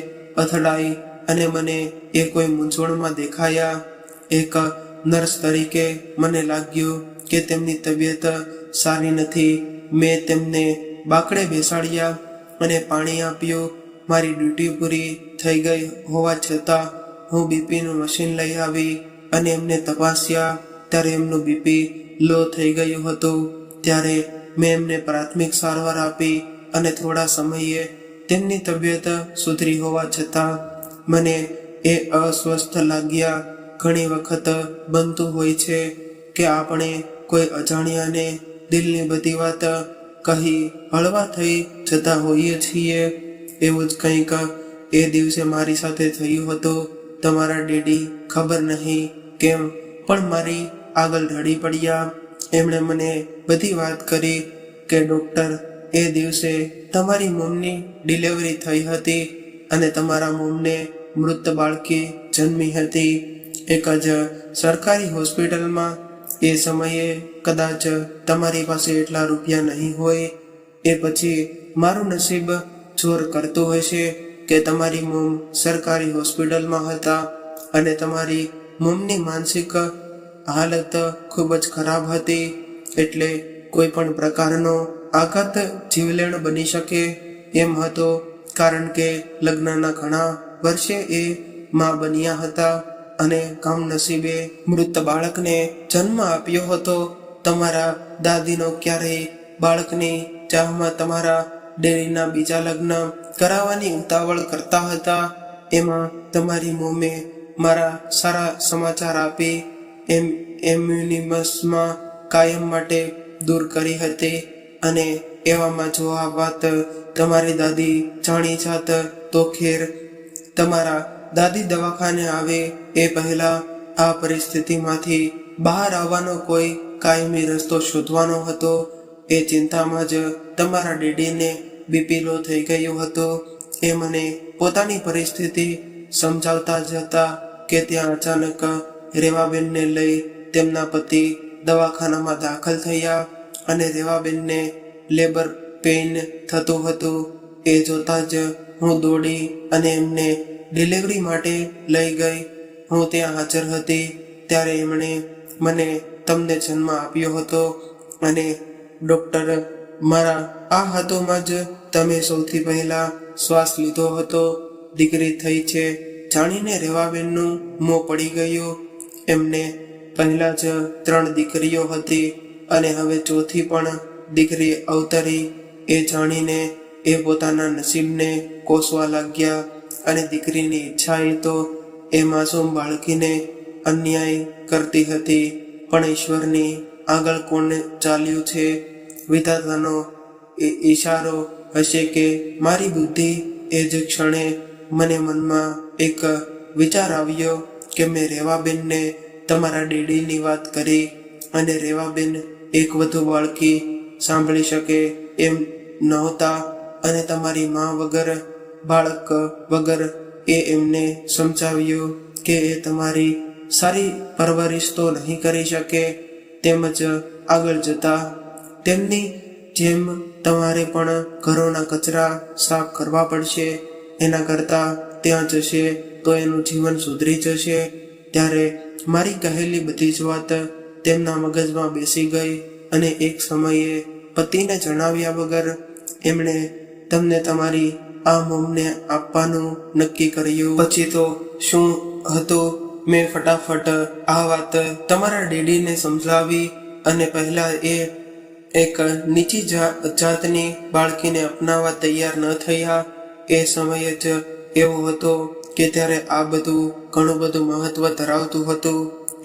અથડાઈ અને મને એ કોઈ મૂંઝવણમાં દેખાયા. એક નર્સ તરીકે મને લાગ્યું કે તેમની તબિયત સારી નથી. મેં તેમને બાકડે બેસાડ્યા અને પાણી આપ્યું. મારી ડ્યુટી પૂરી થઈ ગઈ હોવા છતાં હું બીપીનું મશીન લઈ આવી અને એમને તપાસ્યા ત્યારે એમનું બીપી લો થઈ ગયું હતું. ત્યારે મેં એમને પ્રાથમિક સારવાર આપી અને થોડા સમયે તેમની તબિયત સુધરી હોવા છતાં મને એ અસ્વસ્થ લાગ્યા. ઘણી વખત બનતું હોય છે કે આપણે કોઈ અજાણ્યાને દિલની બધી વાત કહી હળવા થઈ જતા હોઈએ છીએ. એવું જ કંઈક એ દિવસે મારી સાથે થયું હતું. તમારા ડેડી ખબર નહીં કેમ પણ મારી આગળ ઢળી પડ્યા. એમણે મને બધી વાત કરી કે ડૉક્ટર, એ દિવસે તમારી મોમની ડિલિવરી થઈ હતી અને તમારા મોમને મૃત બાળકી જન્મી હતી એક જ સરકારી હોસ્પિટલમાં. એ સમયે કદાચ તમારી પાસે એટલા રૂપિયા નહીં હોય. એ પછી મારું નસીબ જોર કરતું હશે કે તમારી મોમ સરકારી હોસ્પિટલમાં હતા અને તમારી મોમની માનસિક હાલત ખૂબ જ ખરાબ હતી. એટલે કોઈ પણ પ્રકારનો આઘાત જીવલેણ બની શકે એમ હતો. કારણ કે લગ્નના ઘણા વર્ષે એ માં બન્યા હતા અને કમનસીબે મૃત બાળકને જન્મ આપ્યો હતો. તમારા દાદીનો ક્યારેય બાળકની ચાહમાં તમારા ડેડીના બીજા લગ્ન કરાવવાની ઉતાવળ કરતા હતા. એમાં તમારી મોમે મારા સારા સમાચાર આપી એમ્યુનિમસમાં કાયમ માટે દૂર કરી હતી. અને એવામાં જો આ વાત તમારી દાદી જાણી જાત તો ખેર. તમારા દાદી દવાખાને આવે એ પહેલા આ પરિસ્થિતિમાંથી બહાર આવવાનો કોઈ કાયમી રસ્તો શોધવાનો હતો. એ ચિંતામાં જ તમારા ડેડીને બીપી લો થઈ ગયું હતું. એ મને પોતાની પરિસ્થિતિ સમજાવતા જ હતા કે ત્યાં અચાનક રેવાબેનને લઈ તેમના પતિ દવાખાનામાં દાખલ થયા અને રેવાબેનને લેબર પેઇન થતું હતું. એ જોતાં જ હું દોડી અને એમને ડિલિવરી માટે લઈ ગઈ. હું ત્યાં હાજર હતી ત્યારે એમણે મને તમને જન્મ આપ્યો હતો અને ડૉક્ટર, મારા આ હાથોમાં જ તમે સૌથી પહેલા શ્વાસ લીધો હતો. દીકરી થઈ છે જાણીને રેવાબેનનું મોં પડી ગયું. એમને પહેલાં જ 3 દીકરીઓ હતી અને હવે ચોથી પણ દીકરી અવતરી. એ જાણીને એ પોતાના નસીબને કોસવા લાગ્યા અને દીકરીની ઈચ્છા તો એ માસૂમ બાળકીને અન્યાય કરતી હતી. પણ ઈશ્વરની આગળ કોણ ચાલ્યું છે? વિધાતાનો ઈશારો હશે કે મારી બુદ્ધિ? એ જ ક્ષણે મને મનમાં એક વિચાર આવ્યો કે મેં રેવાબેનને તમારા ડેડીની વાત કરી અને રેવાબેન એક વધુ બાળકી સાંભળી શકે એમ નહોતા અને તમારી માં વગર બાળક વગર એ એમને સમજાવ્યું કે એ તમારી સારી પરવરિશ તો નહીં કરી શકે. તેમજ આગળ જતા તેમની જેમ તમારે પણ ઘરોના કચરા સાફ કરવા પડશે. એના કરતાં ત્યાં જશે તો એનું જીવન સુધરી જશે. ત્યારે મારી કહેલી બધી જ વાત તેમના મગજમાં બેસી ગઈ અને એક સમયે પતિને જણાવ્યા વગર એમણે તમને તમારી આ મોમને આપવાનું નક્કી કર્યું. પછી તો શું હતું? મેં ફટાફટ આ વાત તમારા ડેડીને સમજાવી અને પહેલાં એ એક નીચી જાતની બાળકીને અપનાવવા તૈયાર ન થયા. એ સમયે જ એવો હતો કે ત્યારે આ બધું ઘણું બધું મહત્વ ધરાવતું હતું.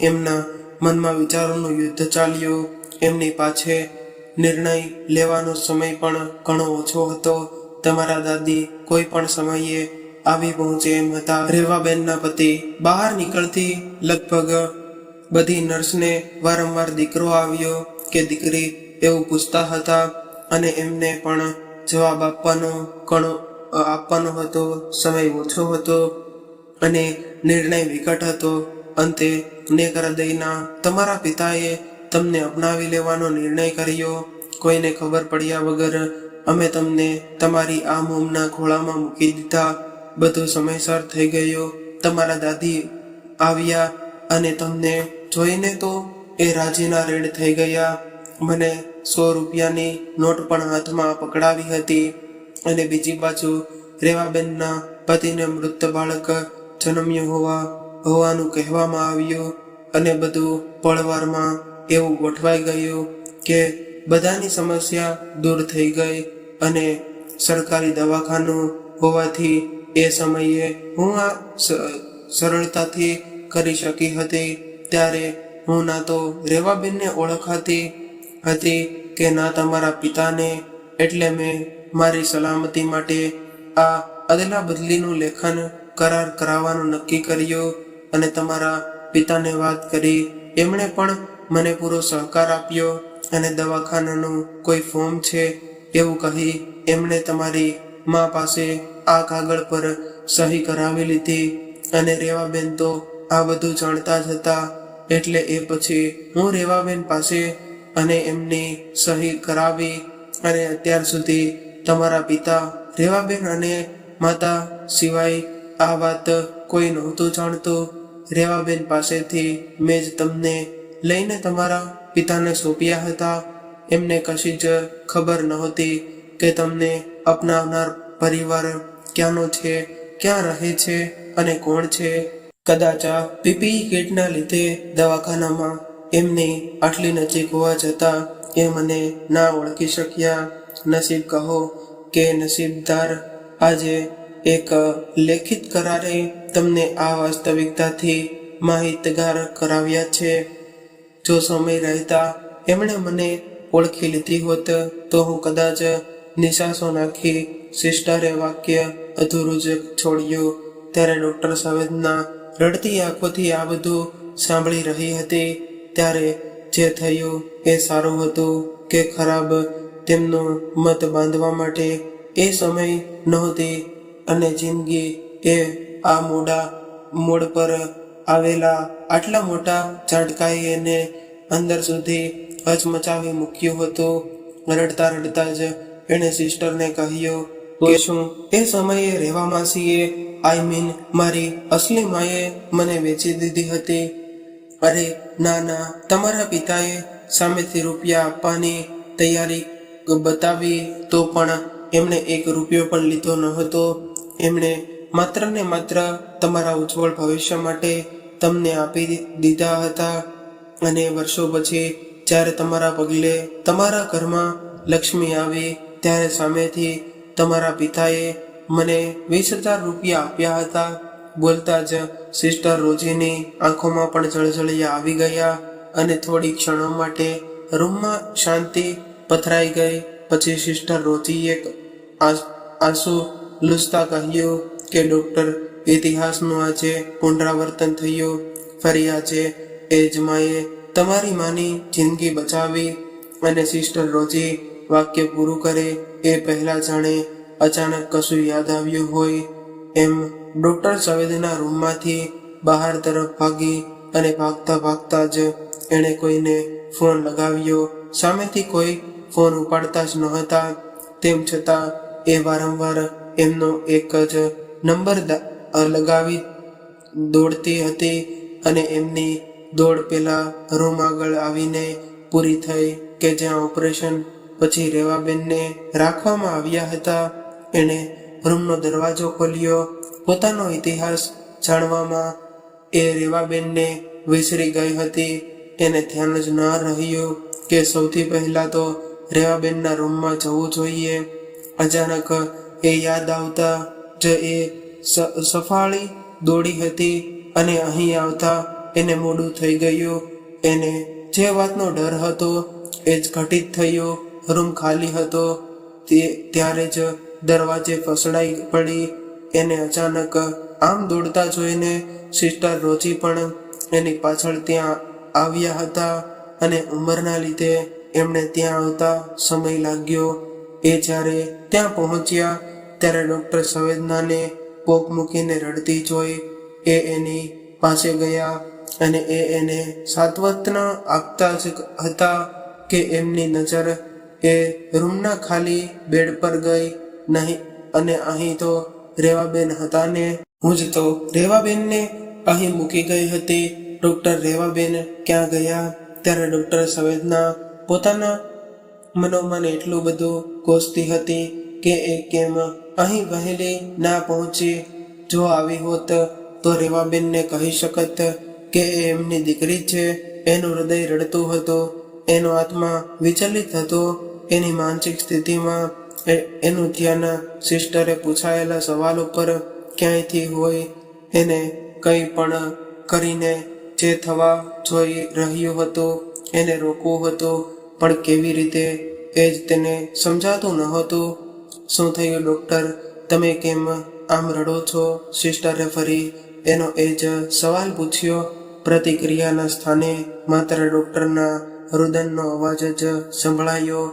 એમના મનમાં વિચારોનું યુદ્ધ ચાલ્યું. એમની પાછે નિર્ણય લેવાનો સમય પણ ઘણો ઓછો હતો. તમારા દાદી કોઈ પણ સમયે આવી પહોંચે એમ હતા. રેવાબેનના પતિ બહાર નીકળતી લગભગ બધી નર્સને વારંવાર દીકરો આવ્યો કે દીકરી એવું પૂછતા હતા અને એમને પણ જવાબ આપવાનો હતો. સમય ઓછો હતો અને નિર્ણય વિકટ હતો અંતે નેક હૃદયના તમારા પિતાએ તમને અપનાવી લેવાનો નિર્ણય કર્યો. કોઈને ખબર પડ્યા વગર અમે તમને તમારી આ મોમના ખોળામાં મૂકી દીધા. બધું સમયસર થઈ ગયું. તમારા દાદી આવ્યા અને તમને જોઈને તો એ રાજીના રેડ થઈ ગયા. મને 100 રૂપિયાની નોટ પણ હાથમાં પકડાવી હતી અને બીજી બાજુ રેવાબેનના પતિને મૃત બાળક જન્મ્યું હોવાનું કહેવામાં આવ્યું અને બધું પળવારમાં એવું ગોઠવાઈ ગયું કે બધાની સમસ્યા દૂર થઈ ગઈ અને સરકારી દવાખાનું હોવાથી એ સમયે હું આ સરળતાથી કરી શકી હતી. ત્યારે હું ના તો રેવાબેનને ઓળખાતી હતી કે ના તમારા પિતાને. એટલે મેં મારી સલામતી માટે આ અદલા બદલીનું લેખન કરાર કરાવવાનું નક્કી કર્યું અને તમારા પિતાને વાત કરી. એમણે પણ મને પૂરો સહકાર આપ્યો અને દવાખાનાનું કોઈ ફોર્મ છે એવું કહી એમણે તમારી મા પાસે આ કાગળ પર સહી કરાવી લીધી અને રેવાબેન તો આ બધું જાણતા જ હતા. એટલે એ પછી હું રેવાબેન પાસે અને એમની સહી કરાવી અને અત્યાર સુધી તમારા પિતા, રેવાબેન અને માતા સિવાય આ વાત કોઈ નહોતું જાણતું. રેવાબેન પાસેથી મેં જ તમને લઈને તમારા પિતાને સોંપ્યા હતા. એમને કશી જ ખબર નહોતી કે તમને અપનાવનાર પરિવાર ક્યાંનો છે, ક્યાં રહે છે અને કોણ છે. કદાચ આ પીપીઈ કિટના લીધે દવાખાનામાં એમની આટલી નજીક હોવા છતાં એ મને ના ઓળખી શક્યા. નસીબ કહો કે નસીબદાર, આજે એક લેખિત કરારે તમને આ વાસ્તવિકતાથી માહિતગાર કરાવ્યા છે. જો સમય રહેતા એમણે મને ઓળખી લીધી હોત તો હું કદાચ નિશાસો નાખી સિસ્ટરે વાક્ય અધૂરું જ છોડ્યું. ત્યારે ડૉક્ટર સંવેદના રડતી આંખોથી આ બધું સાંભળી રહી હતી. ત્યારે જે થયું એ સારું હતું કે ખરાબ તેમનો મત બાંધવા માટે એ સમય નહોતી અને જિંદગી એ આ મોડ પર આવેલા આટલા મોટા ઝાટકાએ એને અંદર સુધી હચમચાવી મૂક્યું હતું. રડતા રડતા જ એણે સિસ્ટરને કહ્યું કે શું એ સમયે રેવા માસીએ મારી અસલી માએ મને વેચી દીધી હતી? અરે ના ના, તમારા પિતાએ સામેથી રૂપિયા આપવાની તૈયારી બતાવી તો પણ એમણે 1 રૂપિયો પણ લીધો ન હતો. એમણે માત્ર ને માત્ર તમારા ઉજ્જવળ ભવિષ્ય માટે તમને આપી દીધા હતા. અને વર્ષો પછી જ્યારે તમારા પગલે તમારા ઘરમાં લક્ષ્મી આવી ત્યારે સામેથી તમારા પિતાએ મને 20,000 રૂપિયા આપ્યા હતા. બોલતા જ સિસ્ટર રોજીની આંખોમાં પણ જળજળિયા આવી ગયા અને થોડી ક્ષણો માટે રૂમમાં શાંતિ પથરાઈ ગઈ. પછી સિસ્ટર રોજીએ આંસુ લૂછતા કહ્યું કે ડૉક્ટર, ઇતિહાસનું આજે પુનરાવર્તન થયું. ફરી આજે એ જ માએ તમારી માની જિંદગી બચાવી. અને સિસ્ટર રોજી વાક્ય પૂરું કરે એ પહેલા જાણે અચાનક કશું યાદ આવ્યું હોય એમ ડૉક્ટર સંવેદના રૂમમાંથી બહાર તરફ ભાગી અને ભાગતા ભાગતા જ એણે કોઈને ફોન લગાવ્યો. સામેથી કોઈ ફોન ઉપાડતા જ નહોતા. તેમ છતાં એ વારંવાર એમનો એક જ નંબર લગાવી દોડતી હતી અને એમની દોડ પેલા રૂમ આગળ આવીને પૂરી થઈ કે જ્યાં ઓપરેશન પછી રેવાબેનને રાખવામાં આવ્યા હતા. એણે રૂમનો દરવાજો ખોલ્યો. પોતાનો ઇતિહાસ જાણવામાં એ રેવાબેનને વિસરી ગઈ હતી. એને ધ્યાન જ ન રહ્યું કે સૌથી પહેલાં તો રેવાબેનના રૂમમાં જવું જોઈએ. અચાનક એ યાદ આવતા જ એ સફાળી દોડી હતી અને અહીં આવતા એને મોડું થઈ ગયું. એને જે વાતનો ડર હતો એ જ ઘટિત થયો. રૂમ ખાલી હતો. ત્યારે જ દરવાજે ફસડાઈ પડી. એને અચાનક આમ દોડતા જોઈને સિસ્ટર રોજી પણ એની પાછળ ત્યાં આવ્યા હતા અને ઉંમરના લીધે એમણે ત્યાં આવતા સમય લાગ્યો. એ જ્યારે ત્યાં પહોંચ્યા ત્યારે ડૉક્ટર સંવેદનાને પોક મૂકીને રડતી જોઈ એ એની પાસે ગયા અને એને સાંત્વના આપતા જ હતા કે એમની નજર એ રૂમના ખાલી બેડ પર ગઈ નહીં, અને અહીં તો રેવાબેન હતા ને, હું જ તો રેવાબેનને અહીં મૂકી ગઈ હતી. ડોક્ટર રેવાબેન ક્યાં ગયા? ત્યારે ડોક્ટર સંવેદના પોતાના મનોમન એટલું બધું કોસતી હતી કે એ કેમ અહીં વહેલી ના પહોંચી. જો આવી હોત તો રેવાબેનને કહી શકત કે એ એમની દીકરી છે. એનું હૃદય રડતું હતું, એનો આત્મા વિચલિત હતો. એની માનસિક સ્થિતિમાં એનું ધ્યાન સિસ્ટરે પૂછાયેલા સવાલો પર ક્યાંયથી હોય. એને કંઈ પણ કરીને જે થવા જોઈ રહ્યું હતું એને રોકવું હતું, પણ કેવી રીતે એ જ તેને સમજાતું નહોતું. શું થયું ડૉક્ટર? તમે કેમ આમ રડો છો? સિસ્ટરે ફરી એનો એ જ સવાલ પૂછ્યો. પ્રતિક્રિયાના સ્થાને માત્ર ડૉક્ટરના રુદનનો અવાજ જ સંભળાયો,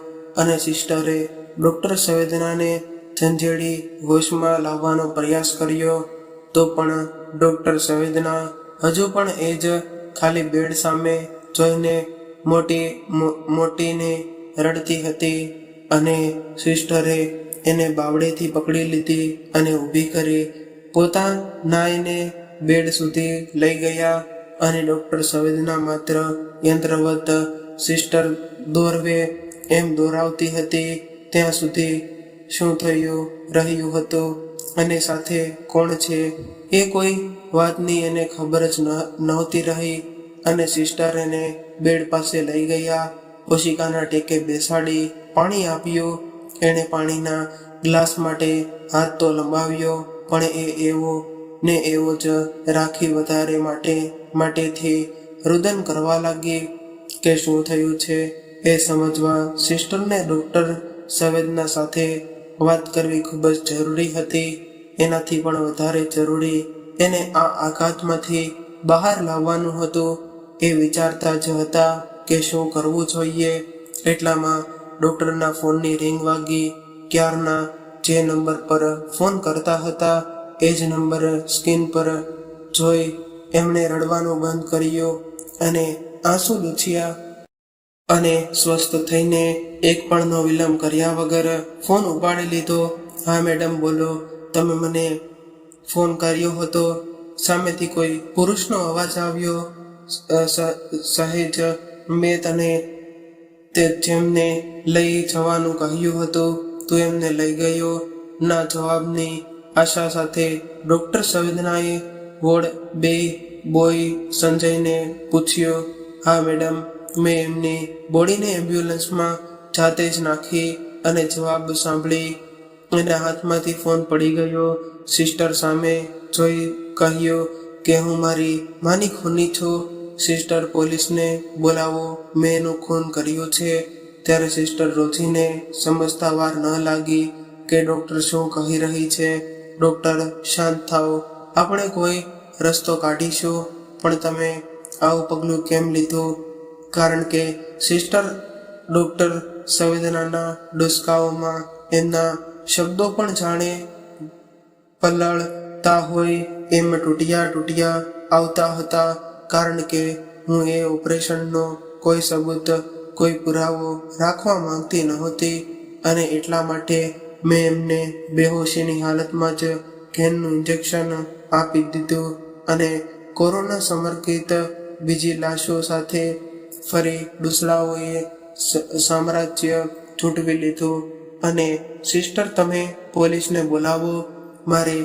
અને સિસ્ટરે ડૉક્ટર સંવેદનાને ઝંઝેડી હોશમાં લાવવાનો પ્રયાસ કર્યો. તો પણ ડૉક્ટર સંવેદના હજુ પણ એ જ ખાલી બેડ સામે જોઈને મોટીને રડતી હતી. અને સિસ્ટરે એને બાવડેથી પકડી લીધી અને ઊભી કરી પોતાનાને બેડ સુધી લઈ ગયા. અને ડૉક્ટર સંવેદના માત્ર યંત્રવત સિસ્ટર દોરવે એમ દોરાવતી હતી ત્યાં સુધી શું થયું રહ્યું હતું અને સાથે કોણ છે એ કોઈ વાતની એને ખબર જ નહોતી રહી. અને સિસ્ટર એને બેડ પાસે લઈ ગયા, ઓશિકાના ટેકે બેસાડી પાણી આપ્યું. એણે પાણીના ગ્લાસ માટે હાથ તો લંબાવ્યો, પણ એ એવો ને એવો જ રાખી વધારે માટેથી રુદન કરવા લાગી. કે શું થયું છે એ સમજવા સિસ્ટરને ડૉક્ટર સંવેદના સાથે વાત કરવી ખૂબ જ જરૂરી હતી. એનાથી પણ વધારે જરૂરી એને આ આઘાતમાંથી બહાર લાવવાનું હતું. એ વિચારતા જ હતા કે શું કરવું જોઈએ. એટલામાં ડૉક્ટરના ફોનની રિંગ વાગી. ક્યારના જે નંબર પર ફોન કરતા હતા એ જ નંબર સ્ક્રીન પર જોઈ એમણે રડવાનું બંધ કર્યું અને આંસુ લૂછ્યા. અને સ્વસ્થ થઈને એક પળનો વિલંબ કર્યા વગર ફોન ઉપાડી લીધો. હા મેડમ બોલો, તમે મને ફોન કર્યો હતો. સામેથી કોઈ પુરુષનો અવાજ આવ્યો. સહેજ મેં તને તે જેમને લઈ જવાનું કહ્યું હતું તું એમને લઈ ગયો ના જવાબની આશા સાથે ડૉક્ટર સંવેદનાએ વોર્ડ 2 બોય સંજયને પૂછ્યો. હા મેડમ, મેં એમની બોડીને એમ્બ્યુલન્સમાં જાતે જ નાખી. અને જવાબ સાંભળી એના હાથમાંથી ફોન પડી ગયો. સિસ્ટર સામે જોઈ કહ્યું કે હું મારી માની ખૂની છું. સિસ્ટર પોલીસને બોલાવો, મેં એનું ખૂન કર્યું છે. ત્યારે સિસ્ટર રોજીને સમજતા વાર ન લાગી કે ડૉક્ટર શું કહી રહી છે. ડૉક્ટર શાંત થાઓ, આપણે કોઈ રસ્તો કાઢીશું, પણ તમે આવું પગલું કેમ લીધું? કારણ કે સિસ્ટર ડૉક્ટર સંવેદનાના ડુસકાઓમાં એમના શબ્દો પણ જાણે પલળતા હોય એમ તૂટ્યા આવતા હતા. કારણ કે હું એ ઓપરેશનનો કોઈ સબૂત, કોઈ પુરાવો રાખવા માંગતી નહોતી, અને એટલા માટે મેં એમને બેહોશીની હાલતમાં જ ઘેનનું ઇન્જેક્શન આપી દીધું અને કોરોના સમર્પિત બીજી લાશો સાથે ફરી ડુસલાઓએ સામ્રાજ્ય છૂટવી લીધું. અને સિસ્ટર તમે પોલીસને બોલાવો, મારે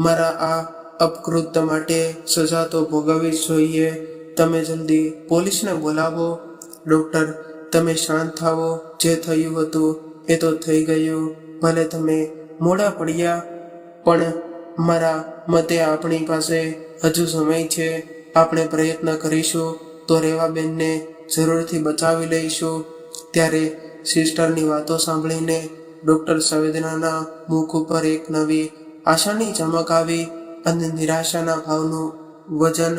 મારા આ અપકૃત્ય માટે સજા તો ભોગવવી જ જોઈએ. તમે જલ્દી પોલીસને બોલાવો. ડૉક્ટર તમે શાંત થાઓ, જે થયું હતું એ તો થઈ ગયું. ભલે તમે મોડા પડ્યા, પણ મારા મતે આપણી પાસે હજુ સમય છે. આપણે પ્રયત્ન કરીશું તો રેવાબેનને જરૂરથી બચાવી લઈશું. ત્યારે સિસ્ટરની વાતો સાંભળીને ડૉક્ટર સંવેદનાના મુખ ઉપર એક નવી આશાની ચમક આવી અને નિરાશાના ભાવનું વજન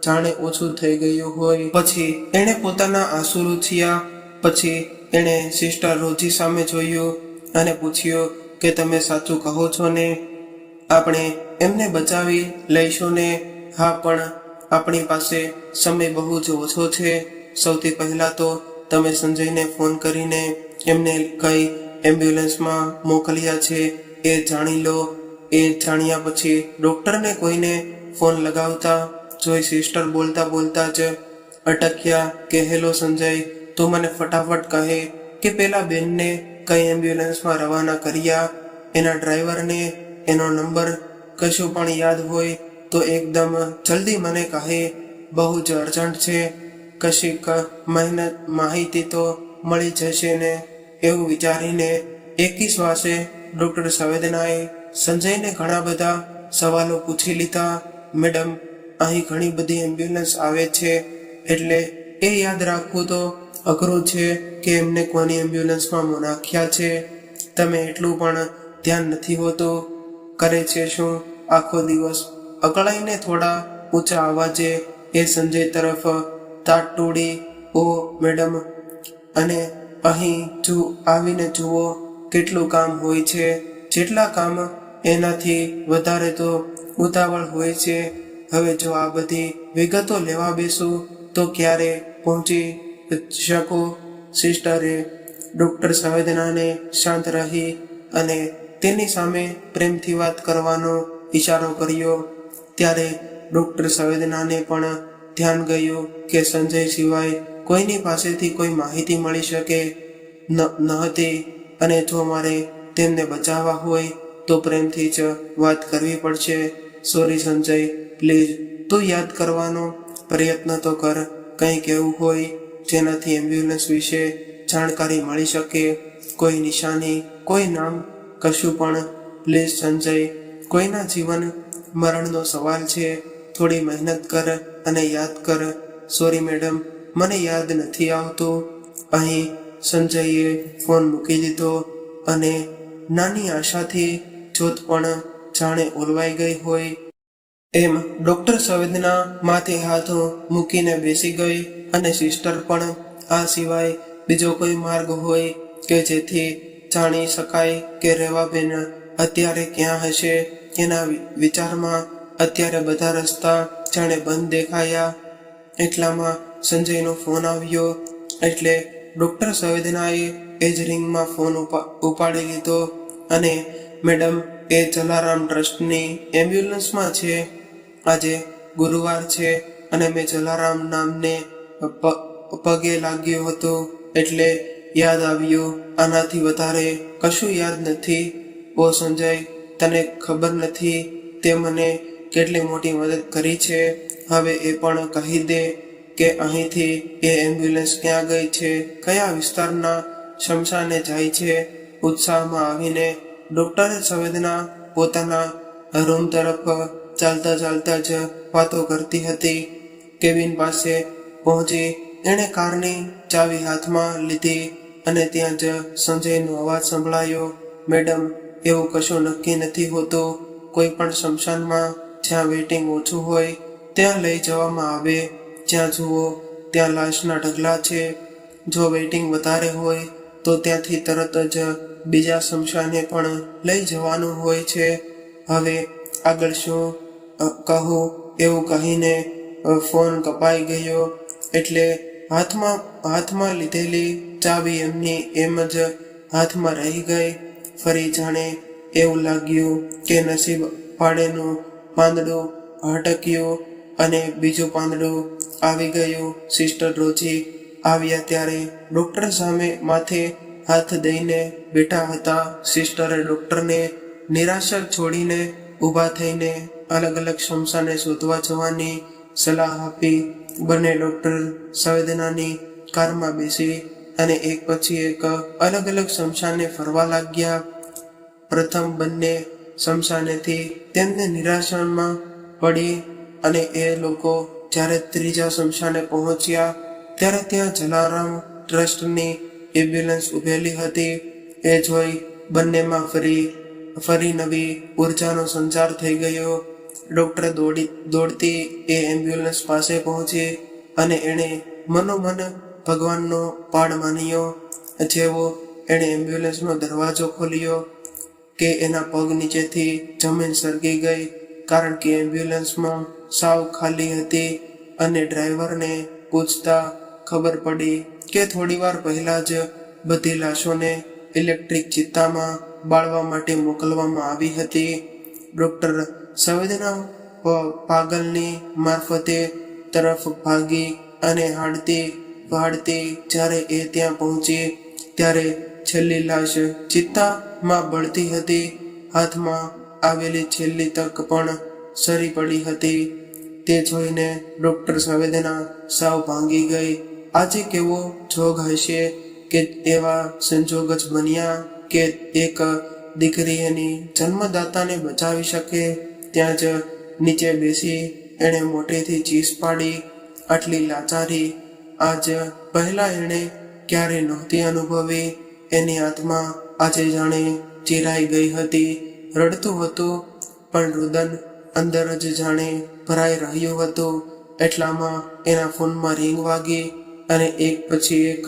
જાણે ઓછું થઈ ગયું હોય. પછી એણે પોતાના આંસુ લૂછ્યા. પછી એણે સિસ્ટર રોજી સામે જોયું અને પૂછ્યું કે તમે સાચું કહો છો ને? આપણે એમને બચાવી લઈશું ને? હા, પણ આપણી પાસે સમય બહુ જ ઓછો છે. સૌથી પહેલા તો તમે સંજયને ફોન કરીને એમને કઈ એમ્બ્યુલન્સમાં મોકલ્યા છે એ જાણી લો. એ જાણ્યા પછી ડૉક્ટરને કોઈને ફોન લગાવતા જોઈ સિસ્ટર બોલતા બોલતા જ અટક્યા કે હેલો સંજય, તું મને ફટાફટ કહે કે પેલા બેનને કઈ એમ્બ્યુલન્સમાં રવાના કર્યા, એના ડ્રાઈવરને, એનો નંબર કશું પણ યાદ હોય તો એકદમ જલ્દી મને કહે, બહુ જ અર્જન્ટ છે. કશીક માહિતી તો મળી જશે ને. એવું વિચારીને એકી શ્વાસે ડૉક્ટર સંવેદનાએ સંજયને ઘણા બધા સવાલો પૂછી લીધા. મેડમ, અહીં ઘણી બધી એમ્બ્યુલન્સ આવે છે એટલે એ યાદ રાખવું તો અઘરું છે કે એમને કોની એમ્બ્યુલન્સમાં નાખ્યા છે. તમે એટલું પણ ધ્યાન નથી હોતું. કરે છે શું આખો દિવસ? અકળાઈને થોડા ઊંચા અવાજે એ સંજય તરફ તાટ તોડી, ઓ મેડમ, અને અહીં આવીને જુઓ કેટલું કામ હોય છે. જેટલા કામ એનાથી વધારે તો ઉતાવળ હોય છે. હવે જો આ બધી વિગતો લેવા બેસું તો ક્યારે પહોંચી શકો? સિસ્ટરે ડૉક્ટર સંવેદનાને શાંત રહી અને તેની સામે પ્રેમથી વાત કરવાનો ઈશારો કર્યો. ત્યારે ડૉક્ટર સંવેદનાને પણ ધ્યાન ગયું કે સંજય સિવાય કોઈની પાસેથી કોઈ માહિતી મળી શકે ન હતી, અને જો મારે તેમને બચાવવા હોય તો પ્રેમથી જ વાત કરવી પડશે. સોરી સંજય, પ્લીઝ તું યાદ કરવાનો પ્રયત્ન તો કર. કંઈક એવું હોય જેનાથી એમ્બ્યુલન્સ વિશે જાણકારી મળી શકે, કોઈ નિશાની, કોઈ નામ, કશું પણ. પ્લીઝ સંજય, કોઈના જીવન મરણનો સવાલ છે. થોડી મહેનત કર અને યાદ કર. સોરી મેડમ, મને યાદ નથી આવતું. અહીં સંજયે ફોન મૂકી દીધો અને નાની આશાથી જોત પણ જાણે ઓલવાઈ ગઈ હોય એમ ડૉક્ટર સંવેદના માથે હાથ મૂકીને બેસી ગઈ. અને સિસ્ટર પણ આ સિવાય બીજો કોઈ માર્ગ હોય કે જેથી જાણી શકાય કે રેવાબેન અત્યારે ક્યાં હશે. એના વિચારમાં અત્યારે બધા રસ્તા જાણે બંધ દેખાયા. એટલામાં સંજયનો ફોન આવ્યો એટલે ડૉક્ટર સંવેદનાએ એ જ રિંગમાં ફોન ઉપાડી લીધો અને મેડમ, એ જલારામ ટ્રસ્ટની એમ્બ્યુલન્સમાં છે. આજે ગુરુવાર છે અને મેં જલારામ નામને પગે લાગ્યો હતો એટલે યાદ આવ્યું. આનાથી વધારે કશું યાદ નથી. ઓ સંજય, તને ખબર નથી તે મને કેટલી મોટી મદદ કરી છે. હવે એ પણ કહી દે કે અહીંથી એ એમ્બ્યુલન્સ ક્યાં ગઈ છે, કયા વિસ્તારના શમશાને જાય છે. ઉત્સાહમાં આવીને ડૉક્ટર સંવેદના પોતાના રૂમ તરફ ચાલતા ચાલતા જ વાતો કરતી હતી. કેબિન પાસે પહોંચી એણે કારની ચાવી હાથમાં લીધી અને ત્યાં જ સંજયનો અવાજ સંભળાયો, મેડમ, એવું કશું નક્કી નથી હોતું. કોઈ પણ શમશાનમાં જ્યાં વેઇટિંગ ઓછું હોય ત્યાં લઈ જવામાં આવે. જ્યાં જુઓ ત્યાં લાશના ઢગલા છે. જો વેઇટિંગ વધારે હોય તો ત્યાંથી તરત જ બીજા શમશાને પણ લઈ જવાનું હોય છે. હવે આગળ શું કહું એવું કહીને ફોન કપાઈ ગયો એટલે હાથમાં લીધેલી ચાવી એમની એમ જ હાથમાં રહી ગઈ. ફરી જાણે એવું લાગ્યું કે નસીબ પાડેનું પાંદડું હટક્યું અને બીજું પાંદડું આવી ગયું. સિસ્ટર રોજી આવ્યા ત્યારે ડૉક્ટર સામે માથે હાથ દઈને બેઠા હતા. સિસ્ટરે ડૉક્ટરને નિરાશા છોડીને ઊભા થઈને અલગ અલગ શમશાને શોધવા જવાની સલાહ આપી. બંને ડૉક્ટર સંવેદનાની કારમાં બેસી અને એક પછી એક અલગ અલગ શમશાને ફરવા લાગ્યા. પ્રથમ બંને શમશાનેથી તેમને નિરાશામાં પડી અને એ લોકો જ્યારે ત્રીજા શમશાને પહોંચ્યા ત્યારે ત્યાં જલારામ ટ્રસ્ટની એમ્બ્યુલન્સ ઊભેલી હતી. એ જોઈ બંનેમાં ફરી નવી ઉર્જાનો સંચાર થઈ ગયો. ડૉક્ટર દોડતી એ એમ્બ્યુલન્સ પાસે પહોંચી અને એણે મનોમન ભગવાનનો પાડ માન્યો. જેવો એણે એમ્બ્યુલન્સનો દરવાજો ખોલ્યો કે એના પગ નીચેથી જમીન સરકી ગઈ, કારણ કે એમ્બ્યુલન્સમાં સાવ ખાલી હતી અને ડ્રાઈવરને પૂછતા ખબર પડી કે થોડીવાર પહેલા જ બધી લાશોને ઇલેક્ટ્રિક ચિત્તામાં બાળવા માટે મોકલવામાં આવી હતી. ડોક્ટર સંવેદના પાગલની મારફતે તરફ ભાગી અને હાડતી ભાડતી જ્યારે એ ત્યાં પહોંચી ત્યારે છેલ્લી લાશ ચિત્તામાં બળતી હતી. હાથમાં આવેલી છેલ્લી તક પણ સરી પડી હતી. તે જોઈને ડોક્ટર સંવેદના સાવ ભાંગી ગઈ. આજે કેવો જોગ હશે કે એવા સંજોગ જ બન્યા કે એક દીકરી એની જન્મદાતાને બચાવી શકે. ત્યાં જ નીચે બેસી એણે મોટેથી ચીસ પાડી. આટલી લાચારી આજ પહેલા એણે ક્યારે નહોતી અનુભવી. એની આત્મા આજે જાણે ચીરાઈ ગઈ હતી. રડતું હતું પણ રુદન અંદર જ જાણે ભરાઈ રહ્યું હતું. એટલામાં એના ફોનમાં રિંગ વાગી અને એક પછી એક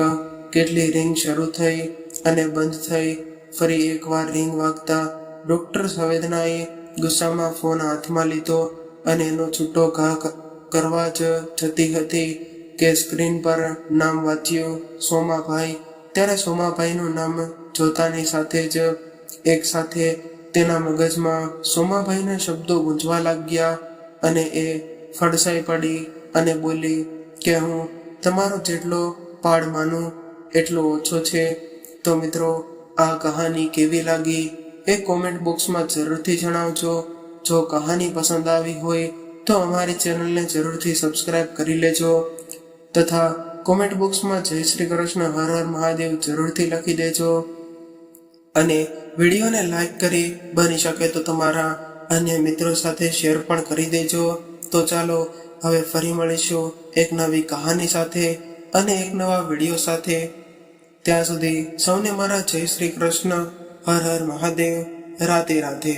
કેટલી રિંગ શરૂ થઈ અને બંધ થઈ. ફરી એકવાર રિંગ વાગતા ડોક્ટર સંવેદનાએ ગુસ્સામાં ફોન હાથમાં લીધો અને એનો છૂટો ઘા કરવા જ જતી હતી કે સ્ક્રીન પર નામ વાંચ્યું સોમાભાઈ. ત્યારે સોમાભાઈનું નામ જોતાની સાથે જ એક સાથે તેના મગજમાં સોમાભાઈના શબ્દો ગુંજવા લાગ્યા અને એ ફડસાઈ પડી અને બોલી કે હું તમારો જેટલો પાડ માનું એટલો ઓછો છે. તો મિત્રો, આ કહાની કેવી લાગી એ કોમેન્ટ બોક્સમાં જરૂરથી જણાવજો. જો કહાની પસંદ આવી હોય તો અમારી ચેનલને જરૂરથી સબસ્ક્રાઇબ કરી લેજો તથા કોમેન્ટ બોક્સમાં જય શ્રી કૃષ્ણ હર હર મહાદેવ જરૂરથી લખી દેજો અને વિડીયોને લાઈક કરી બની શકે તો તમારા અન્ય મિત્રો સાથે શેર પણ કરી દેજો. તો ચાલો હવે ફરી મળીશું એક નવી કહાની સાથે અને એક નવા વિડીયો સાથે. ત્યાં સુધી સૌને મારા જય શ્રી કૃષ્ણ હર હર મહાદેવ. રાધે રાધે.